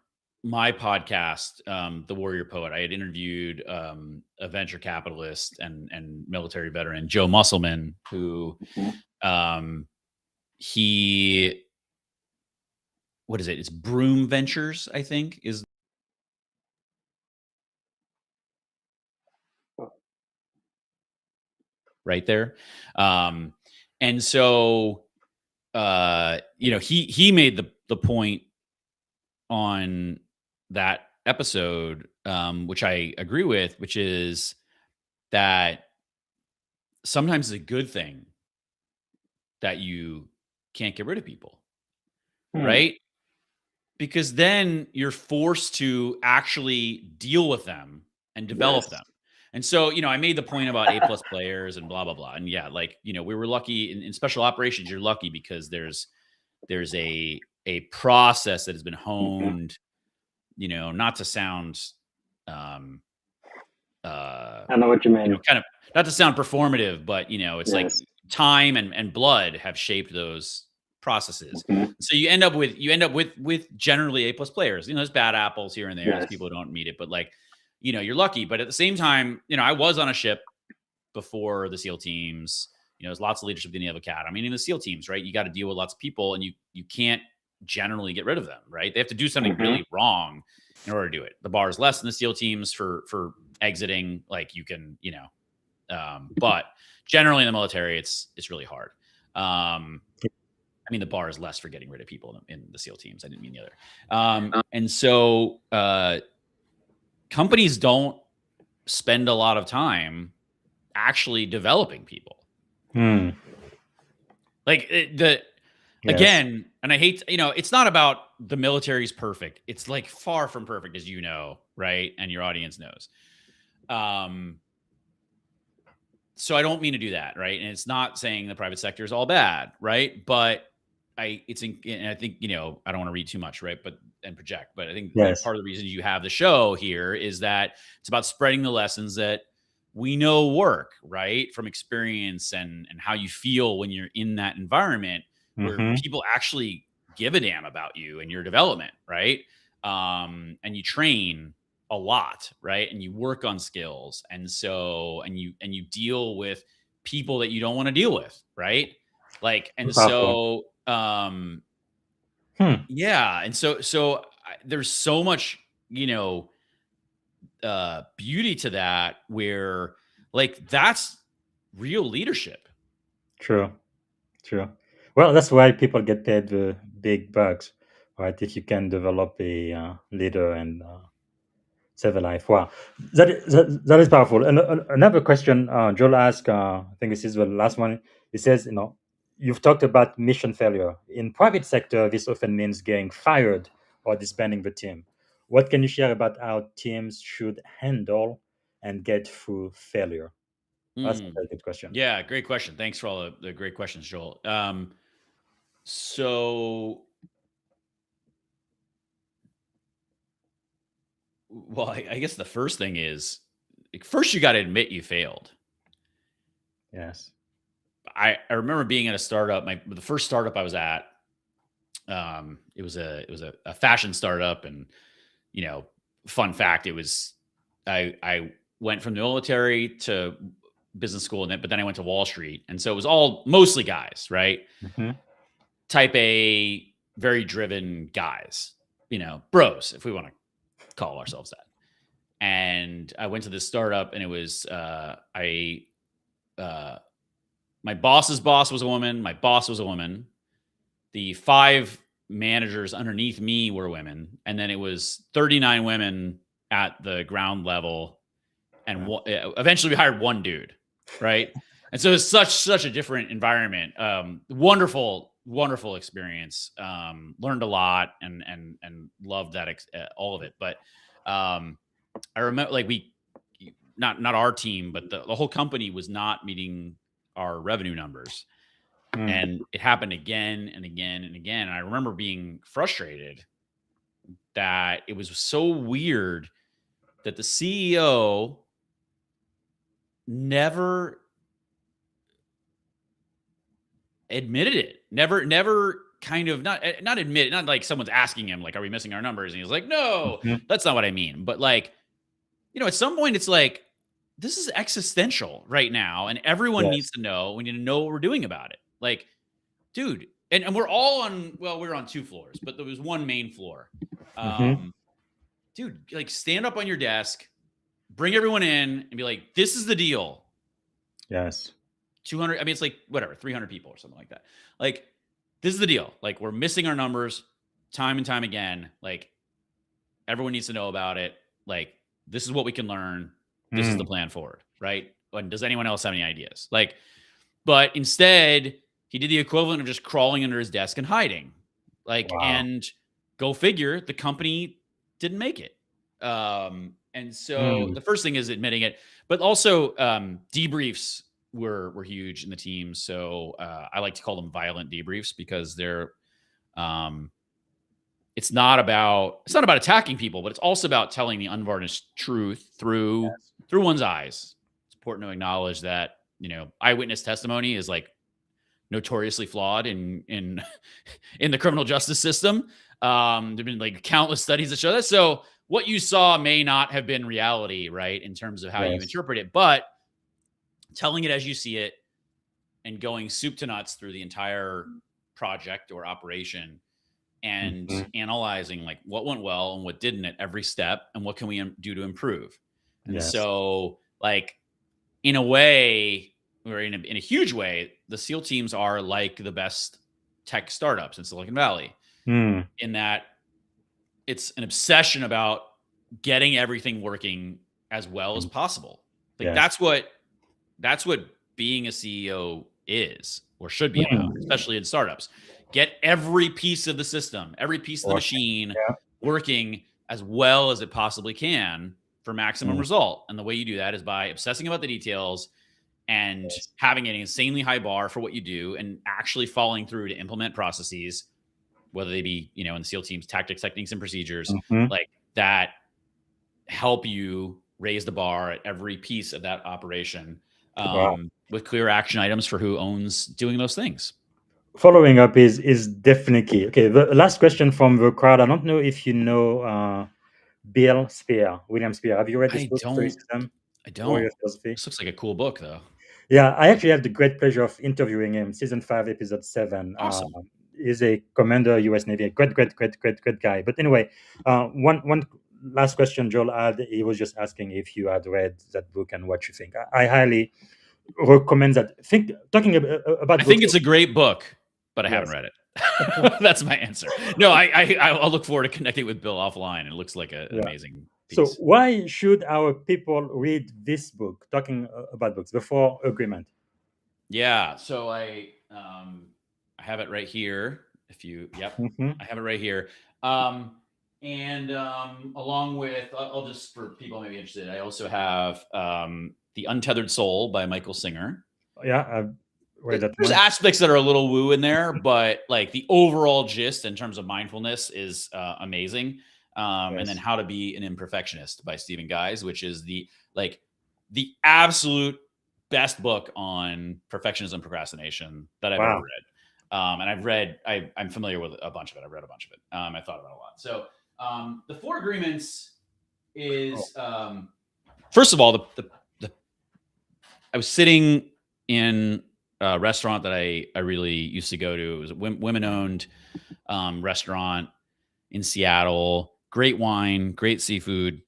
my podcast, The Warrior Poet, I had interviewed a venture capitalist and military veteran, Joe Musselman, who what is it? It's Broom Ventures, I think, is right there. And so, you know, he made the point on that episode, which I agree with, which is that sometimes it's a good thing that you can't get rid of people, right? Because then you're forced to actually deal with them and develop them. And so, you know, I made the point about A+ players and blah, blah, blah. And yeah, like, you know, we were lucky in special operations. You're lucky because there's a process that has been honed, you know, not to sound, I know what you mean. You know, kind of not to sound performative, but, you know, it's like time and blood have shaped those processes. So you end up with generally A+ players. You know, there's bad apples here and there. There's people who don't meet it, but like, you know, you're lucky. But at the same time, you know, I was on a ship before the SEAL teams. You know, there's lots of leadership in the Naval Academy. I mean, in the SEAL teams, right? You got to deal with lots of people, and you can't generally get rid of them, right? They have to do something really wrong in order to do it. The bar is less in the SEAL teams for exiting. Like you can, but generally in the military, it's really hard. I mean, the bar is less for getting rid of people in the SEAL teams. I didn't mean the other. And so companies don't spend a lot of time actually developing people. Like again, and I hate, it's not about the military's perfect. It's like far from perfect, as you know, right? And your audience knows. So I don't mean to do that, right? And it's not saying the private sector is all bad, right? But I think, I don't want to read too much, right? And project, but I think part of the reason you have the show here is that it's about spreading the lessons that we know work, right? From experience and how you feel when you're in that environment where people actually give a damn about you and your development, right? And you train a lot, right? And you work on skills. And so, and you deal with people that you don't want to deal with, right? Like, and so, yeah. And so there's so much, beauty to that where like, that's real leadership. True. Well, that's why people get paid the big bucks, right? If you can develop a leader and save a life. Wow. That is powerful. And another question Joel asked, I think this is the last one. He says, you've talked about mission failure. In private sector, this often means getting fired or disbanding the team. What can you share about how teams should handle and get through failure? That's a very good question. Yeah, great question. Thanks for all the great questions, Joel. So, well, I guess the first thing is, first you got to admit you failed. Yes. I remember being at a startup. The first startup I was at, it was a fashion startup, and fun fact, it was I went from the military to business school, but then I went to Wall Street, and so it was mostly guys, right? Type A, very driven guys, bros, if we want to call ourselves that. And I went to this startup, and it was my boss's boss was a woman. My boss was a woman. The 5 managers underneath me were women. And then it was 39 women at the ground level. And eventually we hired one dude, right? And so it's such a different environment. Wonderful experience. Learned a lot and loved that, all of it. But I remember like not our team, but the whole company was not meeting our revenue numbers. And it happened again and again and again. And I remember being frustrated that it was so weird that the CEO never admitted it. Never kind of not admit it, not like someone's asking him, like, are we missing our numbers? And he's like, no, that's not what I mean. But like, at some point it's like, this is existential right now. And everyone needs to know, we need to know what we're doing about it. Like, dude, and we're all we're on 2 floors, but there was one main floor. Dude, like stand up on your desk, bring everyone in and be like, this is the deal. Yes. 200, I mean, it's like whatever, 300 people or something like that. Like, this is the deal. Like, we're missing our numbers time and time again. Like, everyone needs to know about it. Like, this is what we can learn. This is the plan forward, right? And does anyone else have any ideas? Like, but instead, he did the equivalent of just crawling under his desk and hiding. Like, and go figure, the company didn't make it. And so the first thing is admitting it, but also debriefs were huge in the team. So I like to call them violent debriefs because they're it's not about attacking people, but it's also about telling the unvarnished truth through one's eyes. It's important to acknowledge that, eyewitness testimony is like notoriously flawed in the criminal justice system. There've been like countless studies that show that. So what you saw may not have been reality, right? In terms of how you interpret it, but telling it as you see it and going soup to nuts through the entire project or operation and analyzing like what went well and what didn't at every step, and what can we do to improve. And so, like, in a way, or in a huge way, the SEAL teams are like the best tech startups in Silicon Valley, in that it's an obsession about getting everything working as well as possible. Like that's what being a CEO is, or should be about, especially in startups. Get every piece of the system, every piece of the machine working as well as it possibly can for maximum result. And the way you do that is by obsessing about the details and having an insanely high bar for what you do, and actually following through to implement processes, whether they be, in the SEAL teams, tactics, techniques, and procedures, like that help you raise the bar at every piece of that operation, with clear action items for who owns doing those things. Following up is definitely okay. The last question from the crowd. I don't know if you know William Spear. Have you read this book? I don't. This looks like a cool book, though. Yeah, I actually have the great pleasure of interviewing him. Season 5, episode 7. Awesome. He's a commander, U.S. Navy. A great guy. But anyway, one last question Joel had. He was just asking if you had read that book and what you think. I highly recommend that. Talking about. I think it's a great book, but I haven't read it. That's my answer. No, I'll look forward to connecting with Bill offline. It looks like an amazing piece. So why should our people read this book, talking about books, The 4 Agreement? Yeah. So I have it right here. I have it right here. And along with, I'll just, for people maybe interested, I also have The Untethered Soul by Michael Singer. Yeah, there's aspects that are a little woo in there, but like the overall gist in terms of mindfulness is amazing. And then How to Be an Imperfectionist by Stephen Guise, which is the absolute best book on perfectionism and procrastination that I've ever read. And I'm familiar with a bunch of it. I've read a bunch of it. I thought about it a lot. So the 4 Agreements is, first of all, I was sitting in a restaurant that I really used to go to. It was a women-owned restaurant in Seattle. Great wine, great seafood,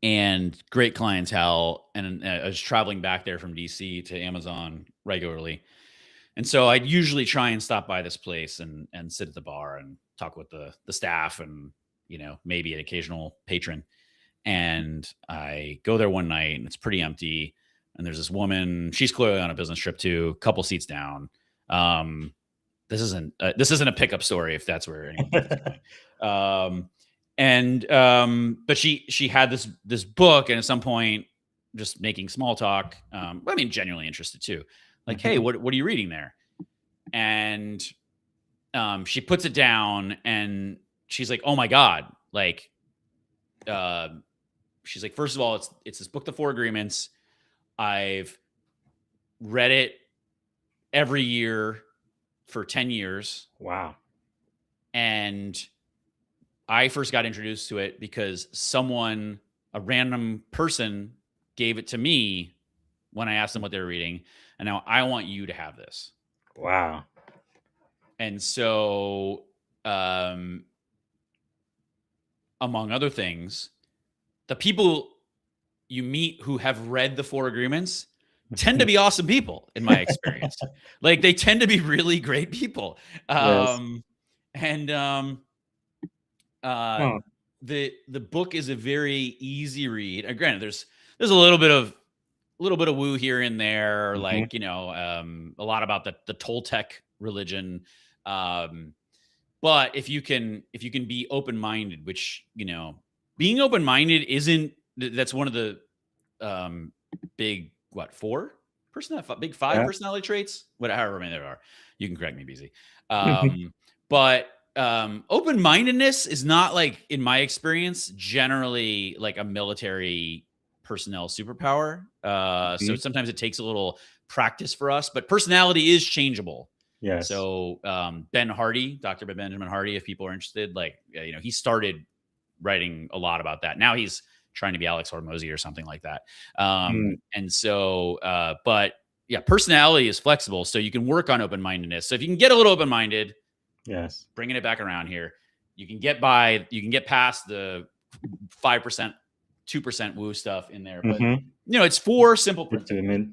and great clientele. And I was traveling back there from DC to Amazon regularly. And so I'd usually try and stop by this place and sit at the bar and talk with the staff and, maybe an occasional patron. And I go there one night and it's pretty empty. And there's this woman, she's clearly on a business trip too, a couple seats down. This isn't a pickup story, if that's where anyone is going. But she had this book, and at some point, just making small talk. Genuinely interested too. Like, hey, what are you reading there? And she puts it down, and she's like, oh my God, like, she's like, first of all, it's this book, The 4 Agreements. I've read it every year for 10 years. Wow. And I first got introduced to it because a random person gave it to me when I asked them what they were reading. And now I want you to have this. Wow. And so, among other things, the people you meet who have read the 4 Agreements tend to be awesome people, in my experience. Like, they tend to be really great people. The book is a very easy read. Granted, there's a little bit of woo here and there, like, a lot about the Toltec religion. But if you can be open-minded, which, being open-minded that's one of the big, big 5 personality traits, however many there are. You can correct me, BZ. But open-mindedness is not, like, in my experience, generally like a military personnel superpower. So sometimes it takes a little practice for us, but personality is changeable. Yes. So Ben Hardy, Dr. Benjamin Hardy, if people are interested, like, he started writing a lot about that. Now he's trying to be Alex Hormozy or something like that. And so, but yeah, personality is flexible, so you can work on open-mindedness. So if you can get a little open-minded, Yes. Bringing it back around here. You can get past the 5%, 2% woo stuff in there, but it's 4 simple principles.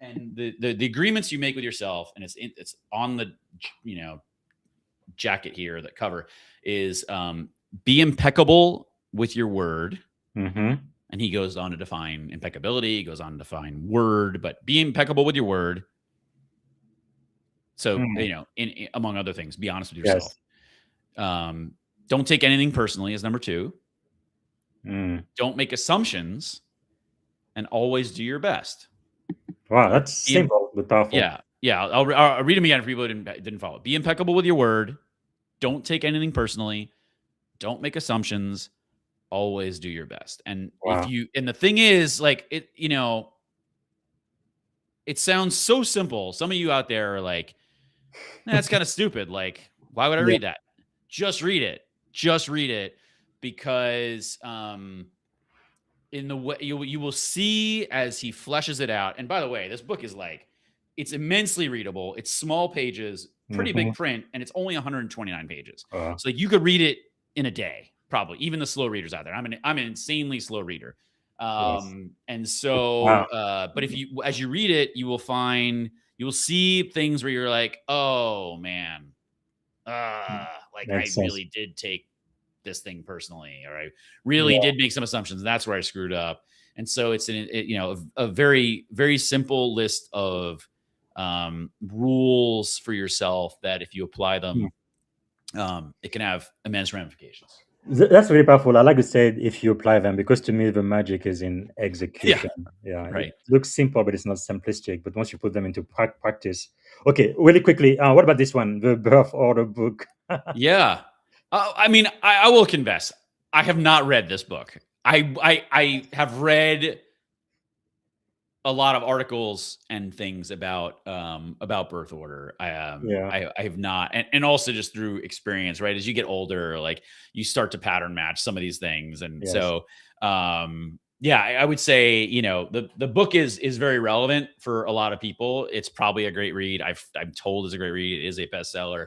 And the agreements you make with yourself, and it's on the jacket here, that cover is be impeccable with your word. And he goes on to define impeccability, he goes on to define word, but be impeccable with your word. So, in among other things, be honest with yourself. Yes. Don't take anything personally is number 2. Don't make assumptions, and always do your best. Wow, that's simple but powerful. Yeah. I'll read them again for people who didn't follow. Be impeccable with your word. Don't take anything personally. Don't make assumptions. Always do your best. And and the thing is, like, it, it sounds so simple. Some of you out there are like, that's kind of stupid. Like, why would I read that? Just read it. Just read it, because in the way you will see as he fleshes it out. And by the way, this book is like, it's immensely readable. It's small pages, pretty big print, and it's only 129 pages. So like, you could read it in a day, probably. Even the slow readers out there. I'm an insanely slow reader. And so, but as you read it, you will see things where you're like, oh man, like I really did take this thing personally, or I really did make some assumptions. That's where I screwed up. And so it's a very, very simple list of rules for yourself that if you apply them, it can have immense ramifications. That's really powerful. I like to say if you apply them, because to me the magic is in execution. Right. It looks simple, but it's not simplistic. But once you put them into practice. Okay, really quickly, what about this one, the birth order book? I mean, I will confess, I have not read this book. I have read a lot of articles and things about birth order. I have not, and also just through experience, right? As you get older, like, you start to pattern match some of these things, and so I would say the book is very relevant for a lot of people. It's probably a great read. I'm told it's a great read. It is a bestseller.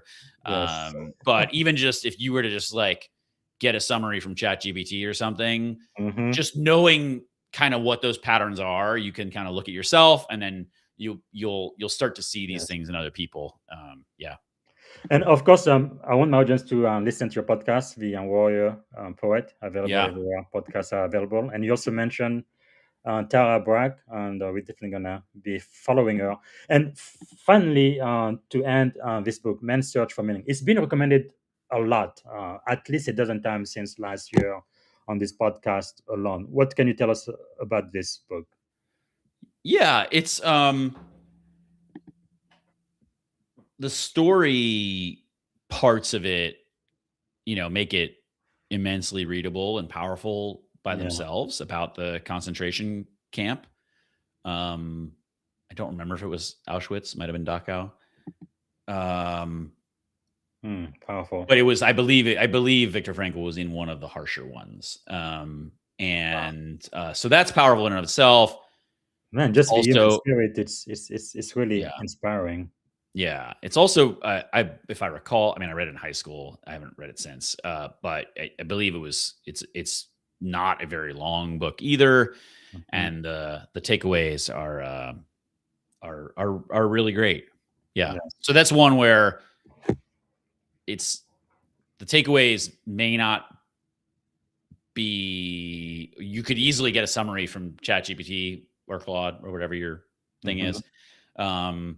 But even just if you were to just like get a summary from ChatGPT or something, just knowing kind of what those patterns are, you can kind of look at yourself, and then you'll start to see these things in other people. And of course, I want my audience to listen to your podcast, The Warrior Poet, available everywhere podcasts are available. And you also mentioned Tara Bragg, and we're definitely gonna be following her. And finally, to end this book, Man's Search for Meaning, it's been recommended a lot, at least a dozen times since last year on this podcast alone. What can you tell us about this book? It's the story parts of it, make it immensely readable and powerful by themselves, about the concentration camp. I don't remember if it was Auschwitz, might have been Dachau. Powerful. But it was, I believe Viktor Frankl was in one of the harsher ones. So that's powerful in and of itself. Man, just also, the human spirit, it's really inspiring. Yeah. It's also, if I recall, I mean, I read it in high school. I haven't read it since, but I believe it's not a very long book either. And the takeaways are really great. So that's one where it's, the takeaways may not be, you could easily get a summary from ChatGPT or Claude or whatever your thing is. But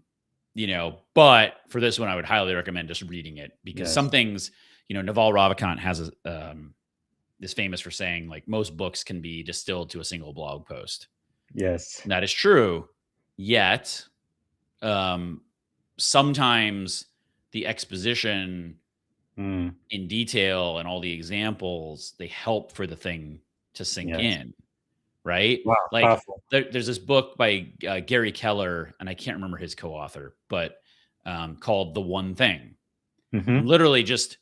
for this one, I would highly recommend just reading it, because some things, Naval Ravikant has is famous for saying, like, most books can be distilled to a single blog post. Yes. And that is true. Yet, sometimes the exposition in detail and all the examples, they help for the thing to sink in. Right? Wow, like there's this book by Gary Keller, and I can't remember his co-author, but called The One Thing. Literally just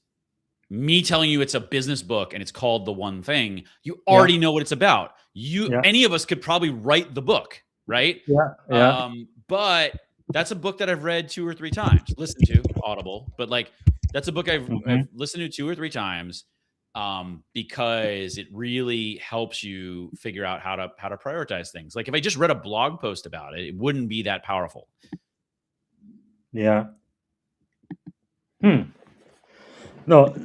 me telling you it's a business book and it's called The One Thing. You already know what it's about. Any of us could probably write the book, right? Yeah. But that's a book that I've read 2 or 3 times, listened to Audible, but like, That's a book I've listened to 2 or 3 times, because it really helps you figure out how to prioritize things. Like if I just read a blog post about it, it wouldn't be that powerful. Yeah. No,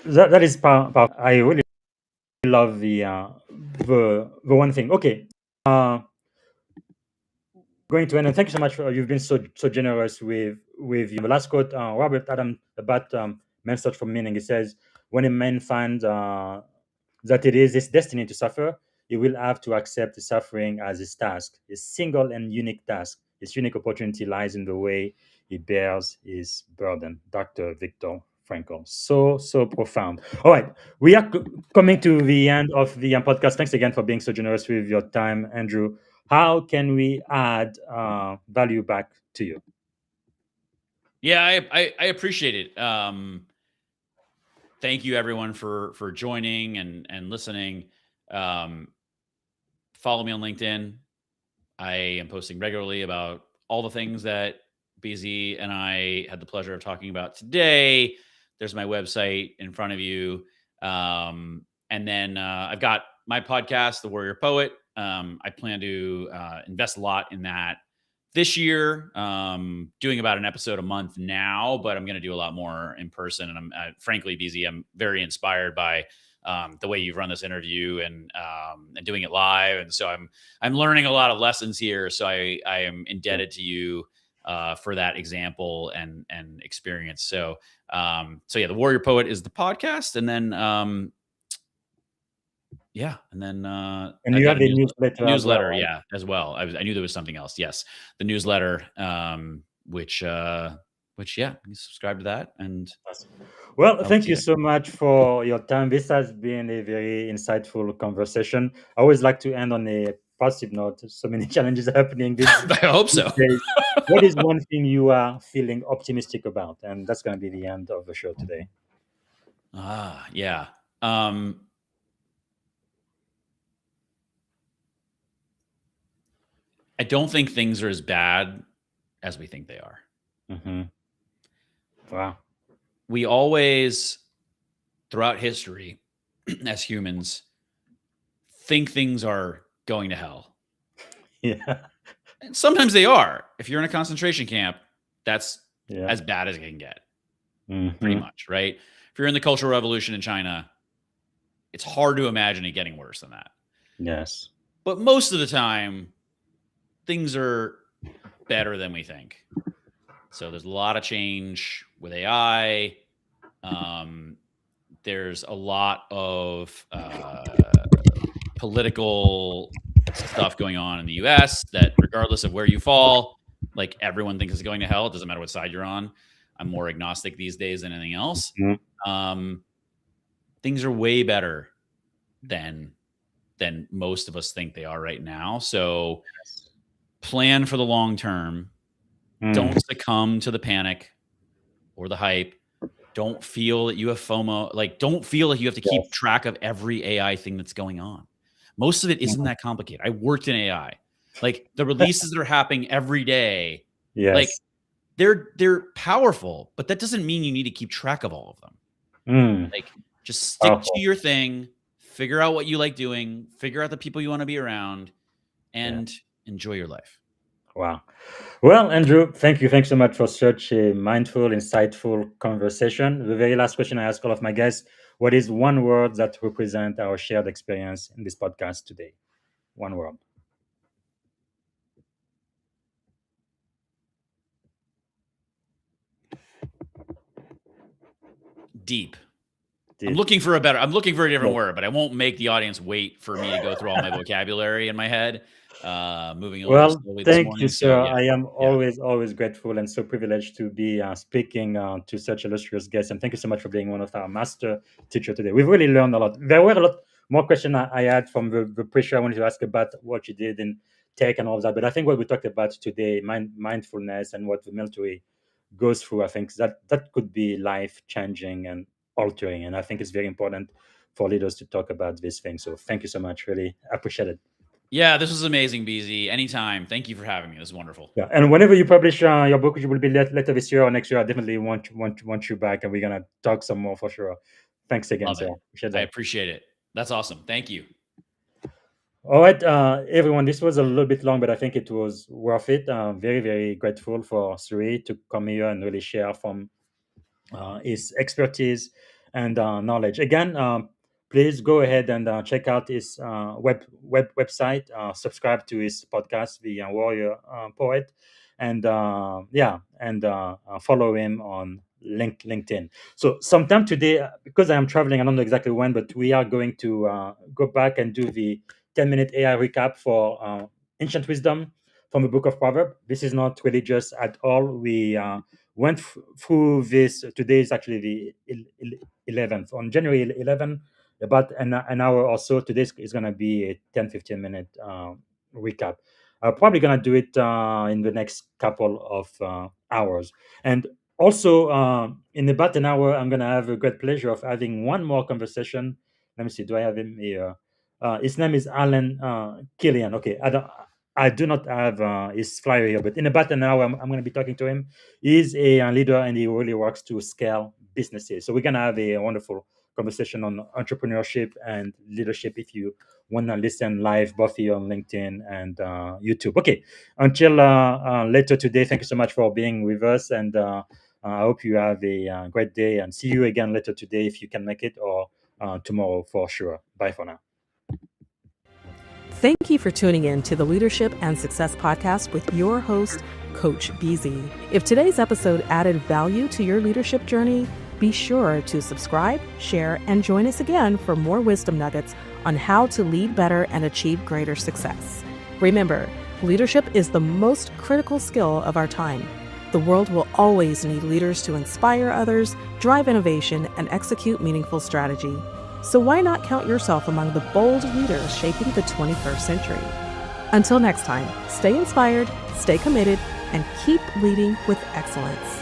that is powerful. I really love the one thing. Okay. Going to end, and thank you so much for you've been so generous with you. The last quote, Robert Adam about man's search for meaning. He says, "When a man finds that it is his destiny to suffer, he will have to accept the suffering as his task, his single and unique task. His unique opportunity lies in the way he bears his burden." Dr. Viktor Frankl. So profound. All right, we are coming to the end of the podcast. Thanks again for being so generous with your time, Andrew. How can we add value back to you? Yeah, I appreciate it. Thank you everyone for joining and listening. Follow me on LinkedIn. I am posting regularly about all the things that BZ and I had the pleasure of talking about today. There's my website in front of you. And then I've got my podcast, The Warrior Poet. I plan to invest a lot in that this year, doing about an episode a month now, but I'm going to do a lot more in person. And I'm frankly, BZ, I'm very inspired by the way you've run this interview and doing it live. And so I'm learning a lot of lessons here. So I am indebted to you for that example and experience. So yeah, The Warrior Poet is the podcast. And then, and you have a newsletter, right? Yeah, as well. I knew there was something else. Yes, the newsletter, which yeah, you subscribe to that. And well, thank you so much for your time. This has been a very insightful conversation. I always like to end on a positive note. So many challenges happening this I hope so. What is one thing you are feeling optimistic about? And that's going to be the end of the show today. Yeah. I don't think things are as bad as we think they are. Wow. We always, throughout history, as humans, think things are going to hell. Yeah. And sometimes they are. If you're in a concentration camp, that's as bad as it can get. Pretty much, right? If you're in the Cultural Revolution in China, it's hard to imagine it getting worse than that. Yes. But most of the time, things are better than we think. So there's a lot of change with AI. There's a lot of political stuff going on in the US that regardless of where you fall, like everyone thinks it's going to hell. It doesn't matter what side you're on. I'm more agnostic these days than anything else. Things are way better than most of us think they are right now. So plan for the long term. Don't succumb to the panic or the hype. Don't feel that you have FOMO. Like, don't feel like you have to keep track of every AI thing that's going on. Most of it isn't that complicated. I worked in AI. Like, the releases that are happening every day, like they're powerful, but that doesn't mean you need to keep track of all of them. Like, just stick to your thing, figure out what you like doing, figure out the people you want to be around, and enjoy your life. Wow. Well, Andrew, thank you. Thanks so much for such a mindful, insightful conversation. The very last question I ask all of my guests: what is one word that represents our shared experience in this podcast today? One word. Deep. I'm looking for a different word, but I won't make the audience wait for me to go through all my vocabulary in my head. Moving a little slowly this morning. Thank you, sir. So, I am always grateful and so privileged to be speaking to such illustrious guests. And thank you so much for being one of our master teachers today. We've really learned a lot. There were a lot more questions I had from the pressure I wanted to ask about what you did in tech and all of that. But I think what we talked about today, mindfulness and what the military goes through, I think that could be life-changing and altering. And I think it's very important for leaders to talk about these things. So thank you so much. Really appreciate it. Yeah, this was amazing, BZ. Anytime. Thank you for having me. This is wonderful. Yeah, and whenever you publish your book, which will be later this year or next year, I definitely want you back, and we're gonna talk some more for sure. Thanks again, Love sir. it. I appreciate it. That's awesome. Thank you. All right, everyone, this was a little bit long, but I think it was worth it. Very, very grateful for Sri to come here and really share from his expertise and knowledge. Again, please go ahead and check out his website, subscribe to his podcast, The Warrior Poet, and follow him on LinkedIn. So sometime today, because I am traveling, I don't know exactly when, but we are going to go back and do the 10-minute AI recap for ancient wisdom from the book of Proverbs. This is not religious at all. We went through this. Today is actually the 11th. On January 11th, about an hour or so. Today is going to be a 10-15 minute recap. I'm probably going to do it in the next couple of hours. And also, in about an hour, I'm going to have a great pleasure of having one more conversation. Let me see. Do I have him here? His name is Alan Killian. Okay, I do not have his flyer here, but in about an hour, I'm going to be talking to him. He's a leader, and he really works to scale businesses. So we're going to have a wonderful conversation on entrepreneurship and leadership. If you want to listen live, both here on LinkedIn and YouTube. Okay, until later today, thank you so much for being with us, and I hope you have a great day, and see you again later today if you can make it, or tomorrow for sure. Bye for now. Thank you for tuning in to the Leadership and Success Podcast with your host, Coach BZ. If today's episode added value to your leadership journey, be sure to subscribe, share, and join us again for more wisdom nuggets on how to lead better and achieve greater success. Remember, leadership is the most critical skill of our time. The world will always need leaders to inspire others, drive innovation, and execute meaningful strategy. So why not count yourself among the bold leaders shaping the 21st century? Until next time, stay inspired, stay committed, and keep leading with excellence.